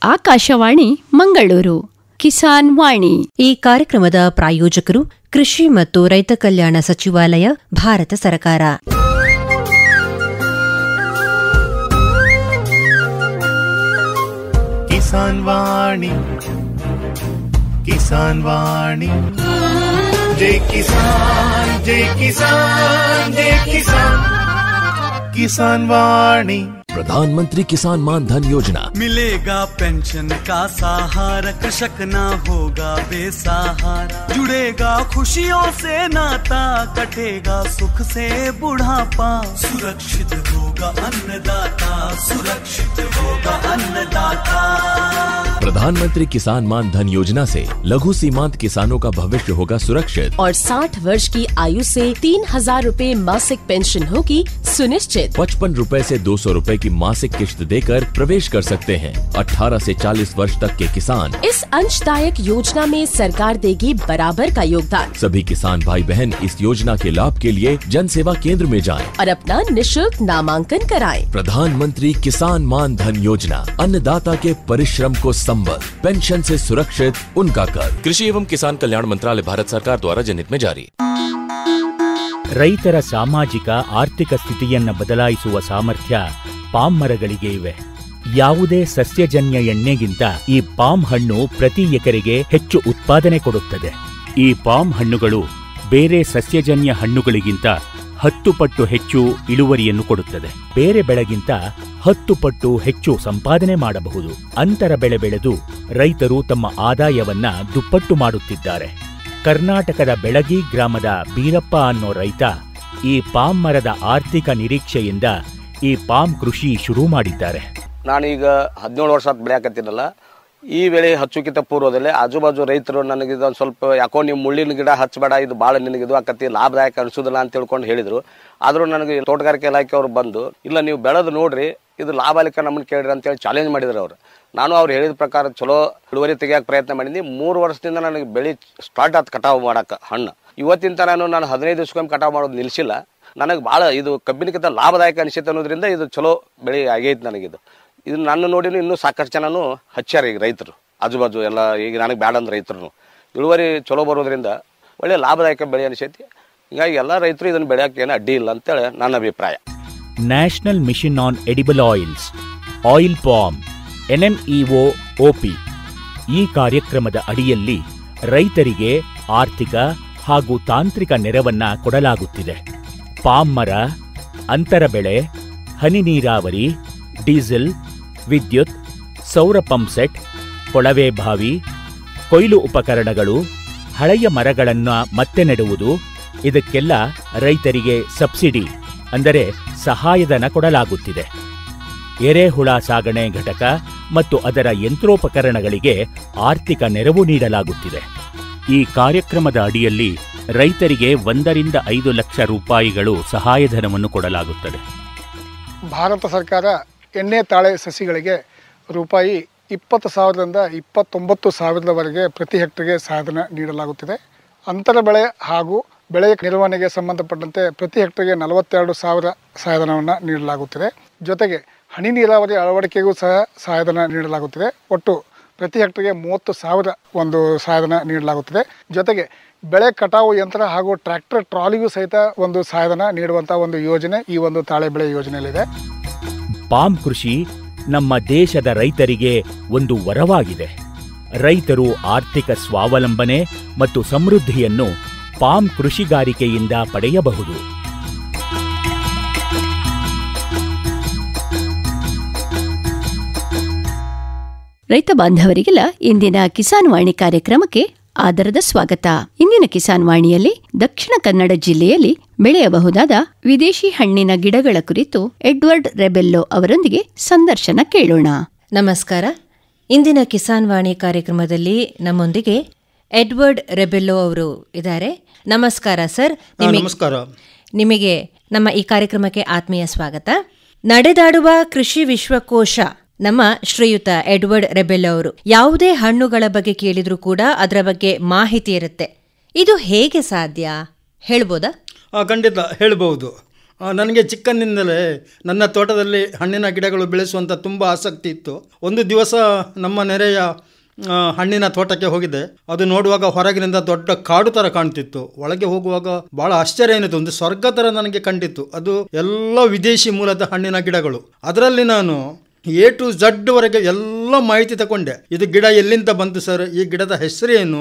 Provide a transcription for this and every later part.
ಆಕಾಶವಾಣಿ ಮಂಗಳೂರು ಕಿಸಾನ್ ವಾಣಿ. ಈ ಕಾರ್ಯಕ್ರಮದ ಪ್ರಾಯೋಜಕರು ಕೃಷಿ ಮತ್ತು ರೈತ ಕಲ್ಯಾಣ ಸಚಿವಾಲಯ, ಭಾರತ ಸರ್ಕಾರ. ಕಿಸಾನ್ ವಾಣಿ, ಕಿಸಾನ್ ವಾಣಿ, ಜೈ ಕಿಸಾನ್, ಜೈ ಕಿಸಾನ್, ಜೈ ಕಿಸಾನ್, ಕಿಸಾನ್ ವಾಣಿ. प्रधानमंत्री किसान मान धन योजना, मिलेगा पेंशन का सहारा, कृषक ना होगा बेसहारा, जुड़ेगा खुशियों से नाता, कटेगा सुख से बुढ़ापा, सुरक्षित होगा अन्नदाता, सुरक्षित होगा अन्नदाता। प्रधानमंत्री किसान मान धन योजना से लघु सीमांत किसानों का भविष्य होगा सुरक्षित और 60 वर्ष की आयु से 3,000 रूपए मासिक पेंशन होगी सुनिश्चित। 55 रूपए से 200 रूपए की मासिक किश्त देकर प्रवेश कर सकते हैं। 18 से 40 वर्ष तक के किसान इस अंशदायक योजना में सरकार देगी बराबर का योगदान। सभी किसान भाई बहन इस योजना के लाभ के लिए जन सेवा केंद्र में जाएं और अपना निःशुल्क नामांकन कराएं। प्रधानमंत्री किसान मान धन योजना, अन्नदाता के परिश्रम को संबल, पेंशन से सुरक्षित उनका कर। कृषि एवं किसान कल्याण मंत्रालय, भारत सरकार द्वारा जनहित में जारी. ರೈತರ ಸಾಮಾಜಿಕ ಆರ್ಥಿಕ ಸ್ಥಿತಿಯನ್ನು ಬದಲಾಯಿಸುವ ಸಾಮರ್ಥ್ಯ ಪಾಮ್ ಮರಗಳಿಗೆ ಇವೆ. ಯಾವುದೇ ಸಸ್ಯಜನ್ಯ ಎಣ್ಣೆಗಿಂತ ಈ ಪಾಮ್ ಹಣ್ಣು ಪ್ರತಿ ಎಕರೆಗೆ ಹೆಚ್ಚು ಉತ್ಪಾದನೆ ಕೊಡುತ್ತದೆ. ಈ ಪಾಮ್ ಹಣ್ಣುಗಳು ಬೇರೆ ಸಸ್ಯಜನ್ಯ ಹಣ್ಣುಗಳಿಗಿಂತ 10 ಪಟ್ಟು ಹೆಚ್ಚು ಇಳುವರಿಯನ್ನು ಕೊಡುತ್ತದೆ. ಬೇರೆ ಬೆಳೆಗಿಂತ 10 ಪಟ್ಟು ಹೆಚ್ಚು ಸಂಪಾದನೆ ಮಾಡಬಹುದು. ಅಂತರ ಬೆಳೆ ಬೆಳೆದು ರೈತರು ತಮ್ಮ ಆದಾಯವನ್ನ ದುಪ್ಪಟ್ಟು ಮಾಡುತ್ತಿದ್ದಾರೆ. ಕರ್ನಾಟಕದ ಬೆಳಗಿ ಗ್ರಾಮದ ಬೀರಪ್ಪ ಅನ್ನೋ ರೈತ ಈ ಪಾಮ್ ಮರದ ಆರ್ಥಿಕ ನಿರೀಕ್ಷೆಯಿಂದ ಈ ಪಾಮ್ ಕೃಷಿ ಶುರು ಮಾಡಿದ್ದಾರೆ. ನಾನೀಗ 17 ವರ್ಷ ಬೆಳೆಯಾಕತ್ತೀನಲ್ಲ, ಈ ಬೆಳೆ ಹಚ್ಚುಕಿಂತ ಪೂರ್ವದಲ್ಲೇ ಆಜುಬಾಜು ರೈತರು ನನಗೆ ಇದೊಂದು ಸ್ವಲ್ಪ ಯಾಕೋ ನೀವು ಮುಳ್ಳಿನ ಗಿಡ ಹಚ್ಚಬೇಡ, ಇದು ಭಾಳ ನಿನಗೆ ಇದು ಆಕತಿ ಲಾಭದಾಯಕ ಅನಿಸೋದಿಲ್ಲ ಅಂತ ತಿಳ್ಕೊಂಡು ಹೇಳಿದ್ರು. ಆದರೂ ನನಗೆ ತೋಟಗಾರಿಕೆ ಇಲಾಖೆಯವರು ಬಂದು ಇಲ್ಲ ನೀವು ಬೆಳೆದು ನೋಡ್ರಿ, ಇದು ಲಾಭ ಅಲಿಕ ನಮ್ಮನ್ನು ಕೇಳ್ರಿ ಅಂತೇಳಿ ಚಾಲೆಂಜ್ ಮಾಡಿದ್ರು ಅವರು. ನಾನು ಅವ್ರು ಹೇಳಿದ ಪ್ರಕಾರ ಚಲೋ ಇಳುವರಿ ತೆಗಿಯೋಕೆ ಪ್ರಯತ್ನ ಮಾಡಿದ್ನಿ. 3 ವರ್ಷದಿಂದ ನನಗೆ ಬೆಳೆ ಸ್ಟಾರ್ಟ್ ಆಯ್ತು ಕಟಾವು ಮಾಡೋಕೆ ಹಣ್ಣು. ಇವತ್ತಿನ ನಾನು 15 ದಿವಸಕ್ಕೊಮ್ಮೆ ಕಟಾವು ಮಾಡೋದು ನಿಲ್ಲಿಸಿಲ್ಲ. ನನಗೆ ಭಾಳ ಇದು ಕಬ್ಬಿನಕ್ಕಿಂತ ಲಾಭದಾಯಕ ಅನಿಸುತ್ತೆ ಅನ್ನೋದ್ರಿಂದ ಇದು ಚಲೋ ಬೆಳೆ ಆಗೈತೆ ನನಗಿದು. ಇದು ನನ್ನ ನೋಡಿನೂ ಇನ್ನೂ ಸಾಕಷ್ಟು ಜನನು ಹಚ್ಚಾರ ಈಗ ರೈತರು ಆಜುಬಾಜು ಎಲ್ಲ. ಈಗ ನನಗೆ ಬ್ಯಾಡ ಅಂದ್ರೆ ರೈತರು ಇಳುವರಿ ಚಲೋ ಬರೋದ್ರಿಂದ ಒಳ್ಳೆ ಲಾಭದಾಯಕ ಬೆಳೆ ಅನಿಸೈತಿ. ಹೀಗಾಗಿ ಎಲ್ಲ ರೈತರು ಇದನ್ನು ಬೆಳೆಯೋಕೆ ಏನು ಅಡ್ಡಿ ಇಲ್ಲ ಅಂತೇಳಿ ನನ್ನ ಅಭಿಪ್ರಾಯ. National mission on edible oils, oil palm, NMEO OP ಈ ಕಾರ್ಯಕ್ರಮದ ಅಡಿಯಲ್ಲಿ ರೈತರಿಗೆ ಆರ್ಥಿಕ ಹಾಗೂ ತಾಂತ್ರಿಕ ನೆರವನ್ನ ಕೊಡಲಾಗುತ್ತಿದೆ. ಪಾಮ್ ಮರ, ಅಂತರ ಬೆಳೆ, ಹನಿ ನೀರಾವರಿ, ಡೀಸೆಲ್, ವಿದ್ಯುತ್, ಸೌರ ಪಂಪ್ಸೆಟ್, ಕೊಳವೆ ಬಾವಿ, ಕೊಯ್ಲು ಉಪಕರಣಗಳು, ಹಳೆಯ ಮರಗಳನ್ನು ಮತ್ತೆ ನೆಡುವುದು, ಇದಕ್ಕೆಲ್ಲ ರೈತರಿಗೆ ಸಬ್ಸಿಡಿ ಅಂದರೆ ಸಹಾಯಧನ ಕೊಡಲಾಗುತ್ತಿದೆ. ಎರೆಹುಳ ಸಾಗಣೆ ಘಟಕ ಮತ್ತು ಅದರ ಯಂತ್ರೋಪಕರಣಗಳಿಗೆ ಆರ್ಥಿಕ ನೆರವು ನೀಡಲಾಗುತ್ತಿದೆ. ಈ ಕಾರ್ಯಕ್ರಮದ ಅಡಿಯಲ್ಲಿ ರೈತರಿಗೆ 1 ರಿಂದ 5 ಲಕ್ಷ ರೂಪಾಯಿಗಳು ಸಹಾಯಧನವನ್ನು ಕೊಡಲಾಗುತ್ತದೆ. ಭಾರತ ಸರ್ಕಾರ ಎಣ್ಣೆ ತಾಳೆ ಸಸಿಗಳಿಗೆ ರೂಪಾಯಿ 20,000ರಿಂದ 29,000ವರೆಗೆ ಪ್ರತಿ ಹೆಕ್ಟರ್ಗೆ ಸಹಾಯಧನ ನೀಡಲಾಗುತ್ತಿದೆ. ಅಂತರ ಬೆಳೆ ಹಾಗೂ ಬೆಳೆಯ ನಿರ್ವಹಣೆಗೆ ಸಂಬಂಧಪಟ್ಟಂತೆ ಪ್ರತಿ ಹೆಕ್ಟರ್ಗೆ 42,000 ಸಹಾಯಧನವನ್ನು ನೀಡಲಾಗುತ್ತಿದೆ. ಜೊತೆಗೆ ಹನಿ ನೀರಾವರಿ ಅಳವಡಿಕೆಗೂ ಸಹ ಸಹಾಯಧನ ನೀಡಲಾಗುತ್ತಿದೆ. ಒಟ್ಟು ಪ್ರತಿ ಹೆಕ್ಟರ್ಗೆ 30,000 ಒಂದು ಸಹಾಯಧನ ನೀಡಲಾಗುತ್ತದೆ. ಜೊತೆಗೆ ಬೆಳೆ ಕಟಾವು ಯಂತ್ರ ಹಾಗೂ ಟ್ರ್ಯಾಕ್ಟರ್ ಟ್ರಾಲಿಗೂ ಸಹಿತ ಒಂದು ಸಹಾಯಧನ ನೀಡುವಂಥ ಒಂದು ಯೋಜನೆ ಈ ಒಂದು ತಾಳೆ ಬೆಳೆ ಯೋಜನೆಯಲ್ಲಿದೆ. ಪಾಮ್ ಕೃಷಿ ನಮ್ಮ ದೇಶದ ರೈತರಿಗೆ ಒಂದು ವರವಾಗಿದೆ. ರೈತರು ಆರ್ಥಿಕ ಸ್ವಾವಲಂಬನೆ ಮತ್ತು ಸಮೃದ್ಧಿಯನ್ನು ಪಾಮ್ ಕೃಷಿಗಾರಿಕೆಯಿಂದ ಪಡೆಯಬಹುದು. ರೈತ ಬಾಂಧವರಿಗೆಲ್ಲ ಇಂದಿನ ಕಿಸಾನ್ ವಾಣಿ ಕಾರ್ಯಕ್ರಮಕ್ಕೆ ಆದರದ ಸ್ವಾಗತ. ಇಂದಿನ ಕಿಸಾನ್ ವಾಣಿಯಲ್ಲಿ ದಕ್ಷಿಣ ಕನ್ನಡ ಜಿಲ್ಲೆಯಲ್ಲಿ ಬೆಳೆಯಬಹುದಾದ ವಿದೇಶಿ ಹಣ್ಣಿನ ಗಿಡಗಳ ಕುರಿತು ಎಡ್ವರ್ಡ್ ರೆಬೆಲ್ಲೋ ಅವರೊಂದಿಗೆ ಸಂದರ್ಶನ ಕೇಳೋಣ. ನಮಸ್ಕಾರ. ಇಂದಿನ ಕಿಸಾನ್ ವಾಣಿ ಕಾರ್ಯಕ್ರಮದಲ್ಲಿ ನಮ್ಮೊಂದಿಗೆ ಎಡ್ವರ್ಡ್ ರೆಬೆಲ್ಲೋ ಅವರು ಇದ್ದಾರೆ. ನಮಸ್ಕಾರ ಸರ್. ನಮಸ್ಕಾರ. ನಿಮಗೆ ನಮ್ಮ ಈ ಕಾರ್ಯಕ್ರಮಕ್ಕೆ ಆತ್ಮೀಯ ಸ್ವಾಗತ. ನಡೆದಾಡುವ ಕೃಷಿ ವಿಶ್ವಕೋಶ ನಮ್ಮ ಶ್ರೀಯುತ ಎಡ್ವರ್ಡ್ ರೆಬೆಲ್ಲೋ ಅವರು ಯಾವುದೇ ಹಣ್ಣುಗಳ ಬಗ್ಗೆ ಕೇಳಿದ್ರೂ ಕೂಡ ಅದರ ಬಗ್ಗೆ ಮಾಹಿತಿ ಇರುತ್ತೆ. ಇದು ಹೇಗೆ ಸಾಧ್ಯ ಹೇಳ್ಬೋದಾ? ಖಂಡಿತ ಹೇಳ್ಬೋದು. ನನಗೆ ಚಿಕ್ಕಂದಿನಿಂದಲೇ ನನ್ನ ತೋಟದಲ್ಲಿ ಹಣ್ಣಿನ ಗಿಡಗಳು ಬೆಳೆಸುವಂಥ ತುಂಬ ಆಸಕ್ತಿ ಇತ್ತು. ಒಂದು ದಿವಸ ನಮ್ಮ ನೆರೆಯ ಹಣ್ಣಿನ ತೋಟಕ್ಕೆ ಹೋಗಿದ್ದೆ. ಅದು ನೋಡುವಾಗ ಹೊರಗಿನಿಂದ ದೊಡ್ಡ ಕಾಡು ಥರ ಕಾಣ್ತಿತ್ತು. ಒಳಗೆ ಹೋಗುವಾಗ ಬಹಳ ಆಶ್ಚರ್ಯ ಏನಿತ್ತು, ಒಂದು ಸ್ವರ್ಗ ಥರ ನನಗೆ ಕಂಡಿತ್ತು. ಅದು ಎಲ್ಲ ವಿದೇಶಿ ಮೂಲದ ಹಣ್ಣಿನ ಗಿಡಗಳು. ಅದರಲ್ಲಿ ನಾನು A to Z ವರೆಗೆ ಎಲ್ಲ ಮಾಹಿತಿ ತಗೊಂಡೆ. ಇದು ಗಿಡ ಎಲ್ಲಿಂದ ಬಂತು ಸರ್, ಈ ಗಿಡದ ಹೆಸರೇನು,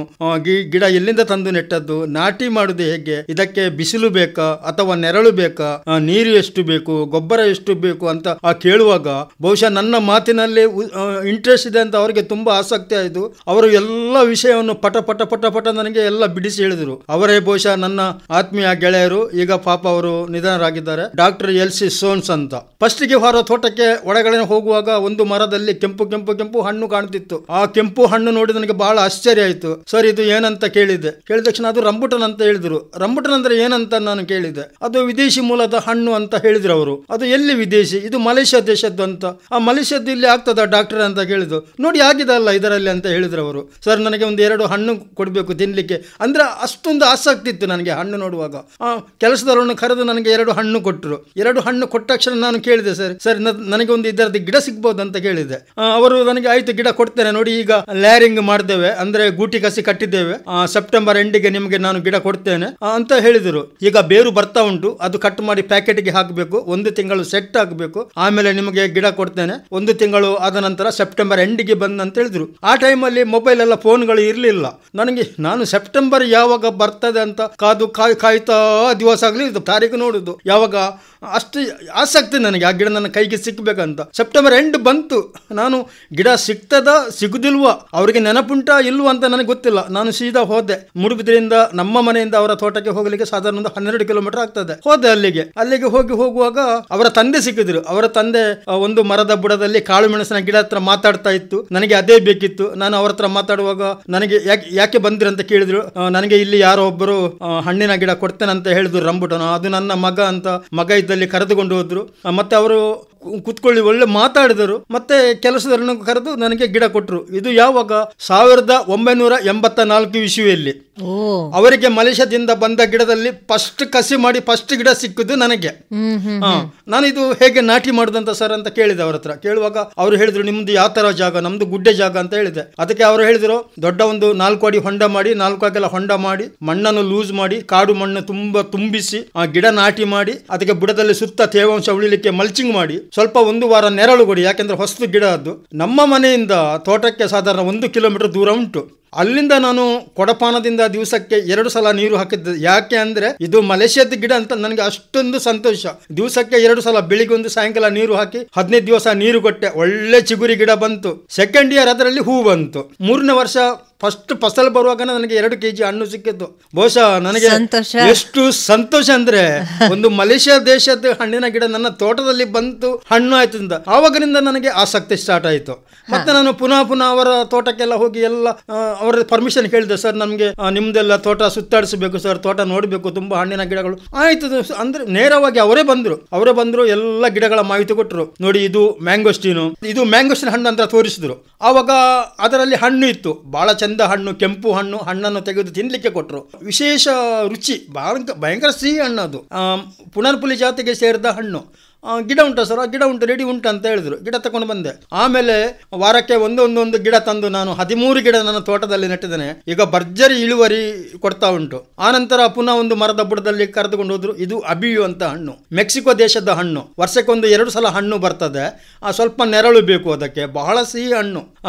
ಗಿಡ ಎಲ್ಲಿಂದ ತಂದು ನೆಟ್ಟದ್ದು, ನಾಟಿ ಮಾಡುದು ಹೇಗೆ, ಇದಕ್ಕೆ ಬಿಸಿಲು ಬೇಕಾ ಅಥವಾ ನೆರಳು ಬೇಕಾ, ನೀರು ಎಷ್ಟು ಬೇಕು, ಗೊಬ್ಬರ ಎಷ್ಟು ಬೇಕು ಅಂತ ಕೇಳುವಾಗ ಬಹುಶಃ ನನ್ನ ಮಾತಿನಲ್ಲಿ ಇಂಟ್ರೆಸ್ಟ್ ಇದೆ ಅಂತ ಅವರಿಗೆ ತುಂಬಾ ಆಸಕ್ತಿ ಆಯಿತು. ಅವರು ಎಲ್ಲ ವಿಷಯವನ್ನು ಪಟ ಪಟ ಪಟ ಪಟ ನನಗೆ ಎಲ್ಲ ಬಿಡಿಸಿ ಹೇಳಿದರು. ಅವರೇ ಬಹುಶಃ ನನ್ನ ಆತ್ಮೀಯ ಗೆಳೆಯರು. ಈಗ ಪಾಪ ಅವರು ನಿಧನರಾಗಿದ್ದಾರೆ. ಡಾಕ್ಟರ್ LC ಸೋನ್ಸ್ ಅಂತ. ಫಸ್ಟಿಗೆ ಹೊರ ತೋಟಕ್ಕೆ ಒಳಗಡೆ ಹೋಗುವಾಗ ಒಂದು ಮರದಲ್ಲಿ ಕೆಂಪು ಕೆಂಪು ಕೆಂಪು ಹಣ್ಣು ಕಾಣ್ತಿತ್ತು. ಆ ಕೆಂಪು ಹಣ್ಣು ನೋಡಿ ನನಗೆ ಬಹಳ ಆಶ್ಚರ್ಯ ಆಯಿತು. ಸರ್ ಇದು ಏನಂತ ಕೇಳಿದೆ. ಕೇಳಿದ ತಕ್ಷಣ ಅದು ರಂಬುಟನ್ ಅಂತ ಹೇಳಿದ್ರು. ರಂಬುಟನ್ ಅಂದ್ರೆ ಏನಂತ ನಾನು ಕೇಳಿದೆ. ಅದು ವಿದೇಶಿ ಮೂಲದ ಹಣ್ಣು ಅಂತ ಹೇಳಿದ್ರು ಅವರು. ಅದು ಎಲ್ಲಿ ವಿದೇಶಿ, ಇದು ಮಲೇಷ್ಯಾ ದೇಶದ್ದು ಅಂತ. ಆ ಮಲೇಷ್ಯಾದ್ದು ಇಲ್ಲಿ ಆಗ್ತದ ಡಾಕ್ಟರ್ ಅಂತ ಕೇಳಿದ್ರು. ನೋಡಿ ಆಗಿದೆ ಅಲ್ಲ ಇದರಲ್ಲಿ ಅಂತ ಹೇಳಿದ್ರು ಅವರು. ಸರ್ ನನಗೆ ಒಂದು 2 ಹಣ್ಣು ಕೊಡಬೇಕು ತಿನ್ಲಿಕ್ಕೆ ಅಂದ್ರೆ ಅಷ್ಟೊಂದು ಆಸಕ್ತಿ ಇತ್ತು ನನಗೆ ಹಣ್ಣು ನೋಡುವಾಗ. ಕೆಲಸದವರನ್ನು ಕರೆದು ನನಗೆ 2 ಹಣ್ಣು ಕೊಟ್ಟರು. 2 ಹಣ್ಣು ಕೊಟ್ಟ ತಕ್ಷಣ ನಾನು ಕೇಳಿದೆ, ಸರ್ ನನಗೆ ಒಂದು ಇದರದ್ದು ಗಿಡ ಸಿಗ್ಬೋದು ಅಂತ ಕೇಳಿದೆ. ಅವರು ನನಗೆ ಆಯ್ತು ಗಿಡ ಕೊಡ್ತೇನೆ, ನೋಡಿ ಈಗ ಲ್ಯಾರಿಂಗ್ ಮಾಡಿದ್ದೇವೆ ಅಂದ್ರೆ ಗೂಟಿ ಕಸಿ ಕಟ್ಟಿದ್ದೇವೆ, ಸೆಪ್ಟೆಂಬರ್ ಎಂಡಿಗೆ ನಿಮಗೆ ನಾನು ಗಿಡ ಕೊಡ್ತೇನೆ ಅಂತ ಹೇಳಿದರು. ಈಗ ಬೇರು ಬರ್ತಾ ಉಂಟು, ಅದು ಕಟ್ ಮಾಡಿ ಪ್ಯಾಕೆಟ್ಗೆ ಹಾಕಬೇಕು, 1 ತಿಂಗಳು ಸೆಟ್ ಆಗಬೇಕು, ಆಮೇಲೆ ನಿಮಗೆ ಗಿಡ ಕೊಡ್ತೇನೆ. 1 ತಿಂಗಳು ಆದ ನಂತರ ಸೆಪ್ಟೆಂಬರ್ ಎಂಡಿಗೆ ಬಂದು ಅಂತ ಹೇಳಿದ್ರು. ಆ ಟೈಮಲ್ಲಿ ಮೊಬೈಲ್ ಎಲ್ಲ ಫೋನ್ಗಳು ಇರಲಿಲ್ಲ ನನಗೆ. ನಾನು ಸೆಪ್ಟೆಂಬರ್ ಯಾವಾಗ ಬರ್ತದೆ ಅಂತ ಕಾಯ್ತಾ ದಿವಸ ಆಗಲಿ ತಾರೀಕು ನೋಡುದು ಯಾವಾಗ, ಅಷ್ಟು ಆಸಕ್ತಿ ನನಗೆ ಆ ಗಿಡ ನನ್ನ ಕೈಗೆ ಸಿಕ್ಕಬೇಕಂತ. ಸೆಪ್ಟೆಂಬರ್ ಎಂಡ್ ಬಂತು, ನಾನು ಗಿಡ ಸಿಗ್ತದ ಸಿಗುದಿಲ್ವಾ ಅವರಿಗೆ ನೆನಪುಂಟಾ ಇಲ್ವಾ ಅಂತ ನನಗೆ ಗೊತ್ತಿಲ್ಲ. ನಾನು ಸೀದಾ ಹೋದೆ. ಮೂಡುಬಿದ್ರೆಯಿಂದ ನಮ್ಮ ಮನೆಯಿಂದ ಅವರ ತೋಟಕ್ಕೆ ಹೋಗಲಿಕ್ಕೆ ಸಾಧಾರಣ 12 ಕಿಲೋಮೀಟರ್ ಆಗ್ತದೆ. ಹೋದೆ ಅಲ್ಲಿಗೆ ಹೋಗುವಾಗ ಅವರ ತಂದೆ ಸಿಕ್ಕಿದ್ರು. ಅವರ ತಂದೆ ಒಂದು ಮರದ ಬುಡದಲ್ಲಿ ಕಾಳು ಮೆಣಸಿನ ಗಿಡ ಹತ್ರ ಮಾತಾಡ್ತಾ ಇತ್ತು. ನನಗೆ ಅದೇ ಬೇಕಿತ್ತು. ನಾನು ಅವರ ಹತ್ರ ಮಾತಾಡುವಾಗ ನನಗೆ ಯಾಕೆ ಬಂದ್ರಿ ಅಂತ ಕೇಳಿದ್ರು. ನನಗೆ ಇಲ್ಲಿ ಯಾರೋ ಒಬ್ಬರು ಹಣ್ಣಿನ ಗಿಡ ಕೊಡ್ತೇನೆ ಅಂತ ಹೇಳಿದ್ರು, ರಂಬುಟನ. ಅದು ನನ್ನ ಮಗ ಅಂತ. ಮಗ ಇದ್ದಲ್ಲಿ ಕರೆದುಕೊಂಡು ಹೋದ್ರು. ಮತ್ತೆ ಅವರು ಕುತ್ಕೊಳ್ಳಿ ಒಳ್ಳೆ ಮಾತಾಡಿದರು. ಮತ್ತೆ ಕೆಲಸದವರನ್ನು ಕರೆದು ನನಗೆ ಗಿಡ ಕೊಟ್ಟರು. ಇದು ಯಾವಾಗ 1984 ಇಸ್ವಿಯಲ್ಲಿ ಅವರಿಗೆ ಮಲೇಷ್ಯಾದಿಂದ ಬಂದ ಗಿಡದಲ್ಲಿ ಫಸ್ಟ್ ಕಸಿ ಮಾಡಿ ಫಸ್ಟ್ ಗಿಡ ಸಿಕ್ಕಿದ್ದು ನನಗೆ. ನಾನು ಇದು ಹೇಗೆ ನಾಟಿ ಮಾಡುದಂತ ಸರ್ ಅಂತ ಕೇಳಿದೆ ಅವರ ಹತ್ರ. ಕೇಳುವಾಗ ಅವರು ಹೇಳಿದ್ರು, ನಿಮ್ದು ಯಾವ ತರ ಜಾಗ, ನಮ್ದು ಗುಡ್ಡೆ ಜಾಗ ಅಂತ ಹೇಳಿದೆ. ಅದಕ್ಕೆ ಅವರು ಹೇಳಿದ್ರು, ದೊಡ್ಡ ಒಂದು 4 ಅಡಿ ಹೊಂಡ ಮಾಡಿ, 4 ಅಗಲ ಹೊಂಡ ಮಾಡಿ, ಮಣ್ಣನ್ನು ಲೂಸ್ ಮಾಡಿ, ಕಾಡು ಮಣ್ಣು ತುಂಬಿಸಿ ಆ ಗಿಡ ನಾಟಿ ಮಾಡಿ, ಅದಕ್ಕೆ ಬುಡದಲ್ಲಿ ಸುತ್ತ ತೇವಾಂಶ ಉಳಿಲಿಕ್ಕೆ ಮಲ್ಚಿಂಗ್ ಮಾಡಿ, ಸ್ವಲ್ಪ 1 ವಾರ ನೆರಳು ಕೊಡಿ. ಯಾಕೆಂದ್ರೆ ಹೊಸದು ಗಿಡ ಅದು. ನಮ್ಮ ಮನೆಯಿಂದ ತೋಟಕ್ಕೆ ಸಾಧಾರಣ 1 ಕಿಲೋಮೀಟರ್ ದೂರ ಉಂಟು. ಅಲ್ಲಿಂದ ನಾನು ಕೊಡಪಾನದಿಂದ ದಿವಸಕ್ಕೆ 2 ಸಲ ನೀರು ಹಾಕಿದ್ದೆ. ಯಾಕೆ ಅಂದ್ರೆ ಇದು ಮಲೇಷ್ಯಾದ ಗಿಡ ಅಂತ ನನಗೆ ಅಷ್ಟೊಂದು ಸಂತೋಷ. ದಿವಸಕ್ಕೆ 2 ಸಲ, ಬೆಳಿಗ್ಗೆ ಒಂದು ಸಾಯಂಕಾಲ ನೀರು ಹಾಕಿ 15 ದಿವಸ ನೀರು ಕೊಟ್ಟೆ. ಒಳ್ಳೆ ಚಿಗುರಿ ಗಿಡ ಬಂತು. ಸೆಕೆಂಡ್ ಇಯರ್ ಅದರಲ್ಲಿ ಹೂ ಬಂತು. 3ನೇ ವರ್ಷ ಫಸ್ಟ್ ಫಸಲ್ ಬರುವಾಗ ನನಗೆ 2 kg ಹಣ್ಣು ಸಿಕ್ಕಿತ್ತು. ಬಹುಶಃ ನನಗೆ ಎಷ್ಟು ಸಂತೋಷ ಅಂದ್ರೆ ಒಂದು ಮಲೇಷ್ಯಾ ದೇಶದ ಹಣ್ಣಿನ ಗಿಡ ನನ್ನ ತೋಟದಲ್ಲಿ ಬಂತು, ಹಣ್ಣು ಆಯ್ತು ಅಂತ ಆವಾಗಿನಿಂದ ನನಗೆ ಆಸಕ್ತಿ ಸ್ಟಾರ್ಟ್ ಆಯಿತು. ಮತ್ತೆ ನಾನು ಪುನಃ ಅವರ ತೋಟಕ್ಕೆಲ್ಲ ಹೋಗಿ ಎಲ್ಲ ಅವರ ಪರ್ಮಿಷನ್ ಕೇಳಿದೆ. ಸರ್ ನಮಗೆ ನಿಮ್ದೆಲ್ಲ ತೋಟ ಸುತ್ತಾಡಿಸಬೇಕು ಸರ್, ತೋಟ ನೋಡಬೇಕು, ತುಂಬಾ ಹಣ್ಣಿನ ಗಿಡಗಳು ಆಯ್ತು ಅಂದ್ರೆ ನೇರವಾಗಿ ಅವರೇ ಬಂದ್ರು ಎಲ್ಲ ಗಿಡಗಳ ಮಾಹಿತಿ ಕೊಟ್ಟರು. ನೋಡಿ ಇದು ಮ್ಯಾಂಗೋಸ್ಟೀನು, ಇದು ಮ್ಯಾಂಗೋಸ್ಟೀನ್ ಹಣ್ಣು ಅಂತ ತೋರಿಸಿದ್ರು. ಆವಾಗ ಅದರಲ್ಲಿ ಹಣ್ಣು ಇತ್ತು, ಬಹಳ ಚಂದ ಹಣ್ಣು, ಕೆಂಪು ಹಣ್ಣನ್ನು ತೆಗೆದು ತಿನ್ಲಿಕ್ಕೆ ಕೊಟ್ಟರು. ವಿಶೇಷ ರುಚಿ, ಭಯಂಕರ ಸಿಹಿ ಹಣ್ಣು ಅದು. ಪುನರ್ಪುಲಿ ಜಾತಿಗೆ ಸೇರಿದ ಹಣ್ಣು. ಗಿಡ ಉಂಟಾ ಸರ್? ಗಿಡ ಉಂಟು, ರೆಡಿ ಉಂಟು ಅಂತ ಹೇಳಿದ್ರು. ಗಿಡ ತಗೊಂಡು ಬಂದೆ. ಆಮೇಲೆ ವಾರಕ್ಕೆ ಒಂದೊಂದು ಗಿಡ ತಂದು ನಾನು 13 ಗಿಡ ನನ್ನ ತೋಟದಲ್ಲಿ ನೆಟ್ಟಿದ್ದೇನೆ. ಈಗ ಭರ್ಜರಿ ಇಳುವರಿ ಕೊಡ್ತಾ ಉಂಟು. ಆನಂತರ ಪುನಃ ಒಂದು ಮರದ ಬುಡದಲ್ಲಿ ಕರೆದುಕೊಂಡು ಹೋದ್ರು. ಇದು ಅಬಿಯು ಅಂತ ಹಣ್ಣು, ಮೆಕ್ಸಿಕೋ ದೇಶದ ಹಣ್ಣು. ವರ್ಷಕ್ಕೊಂದು 2 ಸಲ ಹಣ್ಣು ಬರ್ತದೆ. ಸ್ವಲ್ಪ ನೆರಳು ಬೇಕು ಅದಕ್ಕೆ, ಬಹಳ ಸಿಹಿ ಹಣ್ಣು.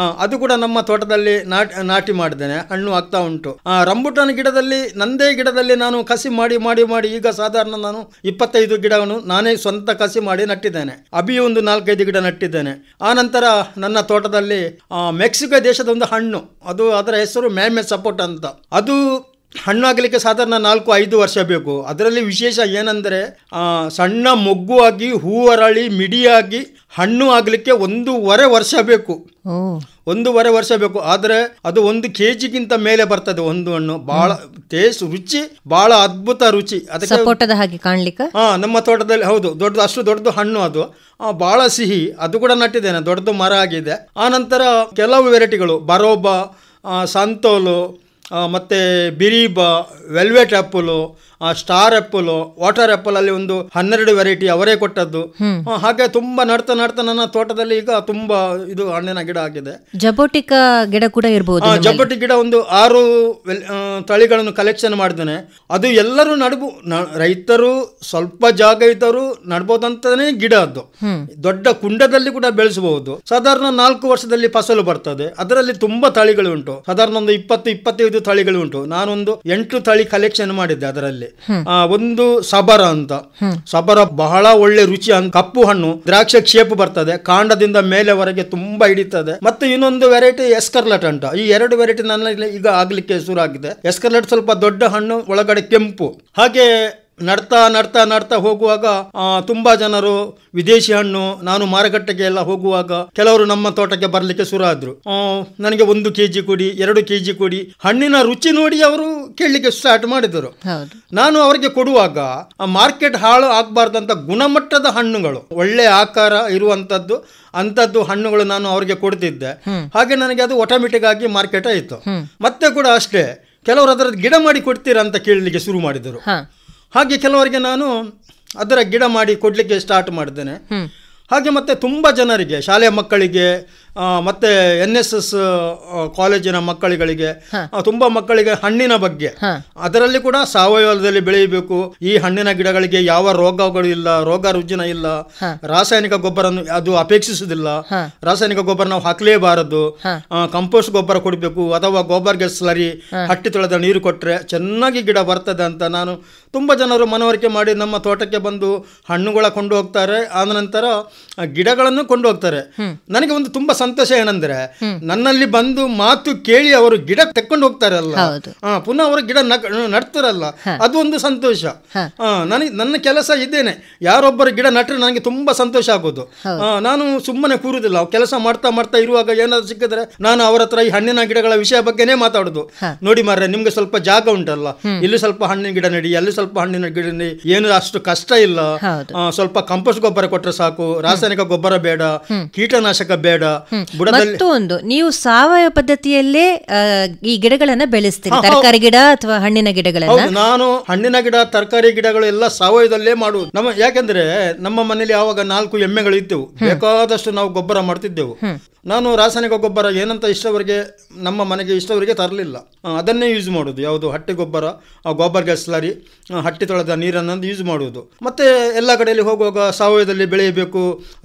ಅದು ಕೂಡ ನಮ್ಮ ತೋಟದಲ್ಲಿ ನಾಟಿ ಮಾಡಿದ್ದೇನೆ, ಹಣ್ಣು ಆಗ್ತಾ ಉಂಟು. ರಂಬುಟಾನ್ ಗಿಡದಲ್ಲಿ, ನಂದೇ ಗಿಡದಲ್ಲಿ ನಾನು ಕಸಿ ಮಾಡಿ ಈಗ ಸಾಧಾರಣ ನಾನು 25 ಗಿಡವನ್ನು ನಾನೇ ಸ್ವಂತ ಕಸಿ ಮಾಡಿ ನಟ್ಟಿದ್ದೇನೆ. ಅಬಿಯು ಒಂದು 4-5 ಗಿಡ ನಟ್ಟಿದ್ದೇನೆ. ಆ ನಂತರ ನನ್ನ ತೋಟದಲ್ಲಿ ಮೆಕ್ಸಿಕೋ ದೇಶದ ಒಂದು ಹಣ್ಣು, ಅದು ಅದರ ಹೆಸರು ಮ್ಯಾಮೆ ಸಪೋಟ ಅಂತ. ಅದು ಹಣ್ಣು ಆಗಲಿಕ್ಕೆ ಸಾಧಾರಣ 4-5 ವರ್ಷ ಬೇಕು. ಅದರಲ್ಲಿ ವಿಶೇಷ ಏನಂದರೆ ಸಣ್ಣ ಮೊಗ್ಗು ಆಗಿ ಹೂವರಳಿ ಮಿಡಿಯಾಗಿ ಹಣ್ಣು ಆಗಲಿಕ್ಕೆ 1.5 ವರ್ಷ ಬೇಕು. 1.5 ವರ್ಷ ಬೇಕು. ಆದರೆ ಅದು 1 kg ಮೇಲೆ ಬರ್ತದೆ ಒಂದು ಹಣ್ಣು. ಬಹಳ ಟೇಸ್ಟ್, ರುಚಿ ಬಹಳ ಅದ್ಭುತ ರುಚಿ. ಅದಕ್ಕೆ ಹಾಗೆ ಕಾಣ್ಲಿಕ್ಕೆ ನಮ್ಮ ತೋಟದಲ್ಲಿ ಹೌದು, ಅಷ್ಟು ದೊಡ್ಡದು ಹಣ್ಣು ಅದು. ಬಹಳ ಸಿಹಿ. ಅದು ಕೂಡ ನಟ್ಟಿದ್ದೇನೆ, ದೊಡ್ಡದು ಮರ ಆಗಿದೆ. ಆ ನಂತರ ಕೆಲವು ವೆರೈಟಿಗಳು, ಬರೋಬಾ, ಸಂತೋಲು, ಮತ್ತೆ biriba, velvet apple, star apple, water apple ಅಲ್ಲಿ ಒಂದು 12 ವೆರೈಟಿ ಅವರೇ ಕೊಟ್ಟದ್ದು. ಹಾಗೆ ತುಂಬಾ ನಡ್ತಾ ನನ್ನ ತೋಟದಲ್ಲಿ ಈಗ ತುಂಬಾ ಇದು ಹಣ್ಣಿನ ಗಿಡ ಆಗಿದೆ. ಜಬೋಟಿಕ ಗಿಡ ಕೂಡ ಇರಬಹುದು. ಜಬೋಟಿ ಗಿಡ ಒಂದು 6 ತಳಿಗಳನ್ನು ಕಲೆಕ್ಷನ್ ಮಾಡಿದ್ದೇನೆ. ಅದು ಎಲ್ಲರೂ ರೈತರು ಸ್ವಲ್ಪ ಜಾಗ ಇದ್ದರು ನಡ್ಬೋದಂತಾನೆ ಗಿಡ. ಅದು ದೊಡ್ಡ ಕುಂಡದಲ್ಲಿ ಕೂಡ ಬೆಳೆಸಬಹುದು. ಸಾಧಾರಣ 4 ವರ್ಷದಲ್ಲಿ ಫಸಲು ಬರ್ತದೆ. ಅದರಲ್ಲಿ ತುಂಬಾ ತಳಿಗಳು ಉಂಟು. ಸಾಧಾರಣ ಒಂದು 20-25 ತಳಿಗಳು ಉಂಟು. ನಾನೊಂದು 8 ತಳಿ ಕಲೆಕ್ಷನ್ ಮಾಡಿದ್ದೆ. ಅದರಲ್ಲಿ ಒಂದು ಸಬರ ಅಂತ, ಸಬರ ಬಹಳ ಒಳ್ಳೆ ರುಚಿ, ಕಪ್ಪು ಹಣ್ಣು, ದ್ರಾಕ್ಷಿ ಶೇಪ್ ಬರ್ತದೆ, ಕಾಂಡದಿಂದ ಮೇಲೆವರೆಗೆ ತುಂಬಾ ಹಿಡಿತದೆ. ಮತ್ತೆ ಇನ್ನೊಂದು ವೆರೈಟಿ ಎಸ್ಕರ್ಲೆಟ್ ಅಂತ. ಈ 2 ವೆರೈಟಿ ನನ್ನ ಈಗ ಆಗ್ಲಿಕ್ಕೆ ಶುರು ಆಗಿದೆ. ಎಸ್ಕರ್ಲೆಟ್ ಸ್ವಲ್ಪ ದೊಡ್ಡ ಹಣ್ಣು, ಒಳಗಡೆ ಕೆಂಪು. ಹಾಗೆ ನಡ್ತಾ ಹೋಗುವಾಗ ತುಂಬಾ ಜನರು ವಿದೇಶಿ ಹಣ್ಣು, ನಾನು ಮಾರುಕಟ್ಟೆಗೆ ಎಲ್ಲ ಹೋಗುವಾಗ ಕೆಲವರು ನಮ್ಮ ತೋಟಕ್ಕೆ ಬರ್ಲಿಕ್ಕೆ ಶುರು ಆದ್ರು. ನನಗೆ 1 kg ಕೊಡಿ, 2 kg ಕೊಡಿ. ಹಣ್ಣಿನ ರುಚಿ ನೋಡಿ ಅವರು ಕೇಳಲಿಕ್ಕೆ ಸ್ಟಾರ್ಟ್ ಮಾಡಿದರು. ನಾನು ಅವರಿಗೆ ಕೊಡುವಾಗ ಮಾರ್ಕೆಟ್ ಹಾಳು ಆಗ್ಬಾರ್ದಂತ ಗುಣಮಟ್ಟದ ಹಣ್ಣುಗಳು, ಒಳ್ಳೆ ಆಕಾರ ಇರುವಂತದ್ದು ಅಂತದ್ದು ಹಣ್ಣುಗಳು ನಾನು ಅವರಿಗೆ ಕೊಡ್ತಿದ್ದೆ. ಹಾಗೆ ನನಗೆ ಅದು ಆಟೋಮೆಟಿಕ್ ಆಗಿ ಮಾರ್ಕೆಟ್ ಆಯಿತು. ಮತ್ತೆ ಕೂಡ ಅಷ್ಟೇ, ಕೆಲವರು ಅದರ ಗಿಡ ಮಾಡಿ ಕೊಡ್ತೀರಾ ಅಂತ ಕೇಳಲಿಕ್ಕೆ ಶುರು ಮಾಡಿದರು. ಹಾಗೆ ಕೆಲವರಿಗೆ ನಾನು ಅದರ ಗಿಡ ಮಾಡಿ ಕೊಡಲಿಕ್ಕೆ ಸ್ಟಾರ್ಟ್ ಮಾಡಿದ್ದೇನೆ. ಹಾಗೆ ಮತ್ತೆ ತುಂಬ ಜನರಿಗೆ, ಶಾಲೆಯ ಮಕ್ಕಳಿಗೆ, ಮತ್ತೆ NSS ಕಾಲೇಜಿನ ಮಕ್ಕಳುಗಳಿಗೆ, ತುಂಬಾ ಮಕ್ಕಳಿಗೆ ಹಣ್ಣಿನ ಬಗ್ಗೆ, ಅದರಲ್ಲಿ ಕೂಡ ಸಾವಯವದಲ್ಲಿ ಬೆಳೆಯಬೇಕು, ಈ ಹಣ್ಣಿನ ಗಿಡಗಳಿಗೆ ಯಾವ ರೋಗಗಳು ಇಲ್ಲ, ರೋಗ ರುಜಿನ ಇಲ್ಲ, ರಾಸಾಯನಿಕ ಗೊಬ್ಬರ ಅದು ಅಪೇಕ್ಷಿಸುವುದಿಲ್ಲ, ರಾಸಾಯನಿಕ ಗೊಬ್ಬರ ನಾವು ಹಾಕಲೇಬಾರದು, ಕಂಪೋಸ್ಟ್ ಗೊಬ್ಬರ ಕೊಡಬೇಕು, ಅಥವಾ ಗೋಬರ್ ಗ್ಯಾಸ್ ಸ್ಲರಿ ಹಟ್ಟಿ ತೊಳೆದ ನೀರು ಕೊಟ್ಟರೆ ಚೆನ್ನಾಗಿ ಗಿಡ ಬರ್ತದೆ ಅಂತ ನಾನು ತುಂಬ ಜನರು ಮನವರಿಕೆ ಮಾಡಿ ನಮ್ಮ ತೋಟಕ್ಕೆ ಬಂದು ಹಣ್ಣುಗಳ ಕೊಂಡು ಹೋಗ್ತಾರೆ. ಆನಂತರ ಗಿಡಗಳನ್ನು ಕೊಂಡು ಹೋಗ್ತಾರೆ. ನನಗೆ ಒಂದು ತುಂಬಾ ಸಂತೋಷ ಏನಂದ್ರೆ, ನನ್ನಲ್ಲಿ ಬಂದು ಮಾತು ಕೇಳಿ ಅವರು ಗಿಡ ತೆಕ್ಕೊಂಡು ಹೋಗ್ತಾರಲ್ಲ, ಪುನಃ ಅವರು ಗಿಡ ನಡ್ತಾರಲ್ಲ, ಅದು ಒಂದು ಸಂತೋಷ. ನನ್ನ ಕೆಲಸ ಇದ್ದೇನೆ, ಯಾರೊಬ್ಬರು ಗಿಡ ನಟ್ರೆ ನನಗೆ ತುಂಬಾ ಸಂತೋಷ ಆಗೋದು. ನಾನು ಸುಮ್ಮನೆ ಕೂರುದಿಲ್ಲ, ಕೆಲಸ ಮಾಡ್ತಾ ಇರುವಾಗ ಏನಾದ್ರು ಸಿಕ್ಕಿದ್ರೆ ನಾನು ಅವರ ಹತ್ರ ಈ ಹಣ್ಣಿನ ಗಿಡಗಳ ವಿಷಯ ಬಗ್ಗೆನೇ ಮಾತಾಡುದು. ನೋಡಿ ಮಾರ್ರೆ, ನಿಮ್ಗೆ ಸ್ವಲ್ಪ ಜಾಗ ಉಂಟಲ್ಲ, ಇಲ್ಲಿ ಸ್ವಲ್ಪ ಹಣ್ಣಿನ ಗಿಡ ನೆಡಿ, ಅಲ್ಲಿ ಸ್ವಲ್ಪ ಹಣ್ಣಿನ ಗಿಡ ನೆಡಿ, ಏನು ಅಷ್ಟು ಕಷ್ಟ ಇಲ್ಲ, ಸ್ವಲ್ಪ ಕಂಪೋಸ್ಟ್ ಗೊಬ್ಬರ ಕೊಟ್ಟರೆ ಸಾಕು, ರಾಸಾಯನಿಕ ಗೊಬ್ಬರ ಬೇಡ, ಕೀಟನಾಶಕ ಬೇಡ. ಮತ್ತೊಂದು, ನೀವು ಸಾವಯವ ಪದ್ಧತಿಯಲ್ಲೇ ಈ ಗಿಡಗಳನ್ನ ಬೆಳೆಸ್ತೀರಿ, ತರಕಾರಿ ಗಿಡ ಅಥವಾ ಹಣ್ಣಿನ ಗಿಡಗಳನ್ನ? ನಾನು ಹಣ್ಣಿನ ಗಿಡ, ತರಕಾರಿ ಗಿಡಗಳು ಎಲ್ಲ ಸಾವಯವದಲ್ಲೇ ಮಾಡುವುದು. ಯಾಕೆಂದ್ರೆ ನಮ್ಮ ಮನೇಲಿ ಆವಾಗ 4 ಎಮ್ಮೆಗಳು ಇದ್ದವು, ಬೇಕಾದಷ್ಟು ನಾವು ಗೊಬ್ಬರ ಮಾಡ್ತಿದ್ದೆವು. ನಾನು ರಾಸಾಯನಿಕ ಗೊಬ್ಬರ ಏನಂತ ಇಷ್ಟವರೆಗೆ ನಮ್ಮ ಮನೆಗೆ ಇಷ್ಟವರೆಗೆ ತರಲಿಲ್ಲ. ಅದನ್ನೇ ಯೂಸ್ ಮಾಡೋದು. ಯಾವುದು ಹಟ್ಟಿ ಗೊಬ್ಬರ, ಗೋಬರ್ ಗ್ಯಾಸ್ ಸ್ಲರಿ, ಹಟ್ಟಿ ತೊಳೆದ ನೀರನ್ನು ಯೂಸ್ ಮಾಡುವುದು. ಮತ್ತು ಎಲ್ಲ ಕಡೆಯಲ್ಲಿ ಹೋಗುವಾಗ ಸಾವಯವದಲ್ಲಿ ಬೆಳೆಯಬೇಕು,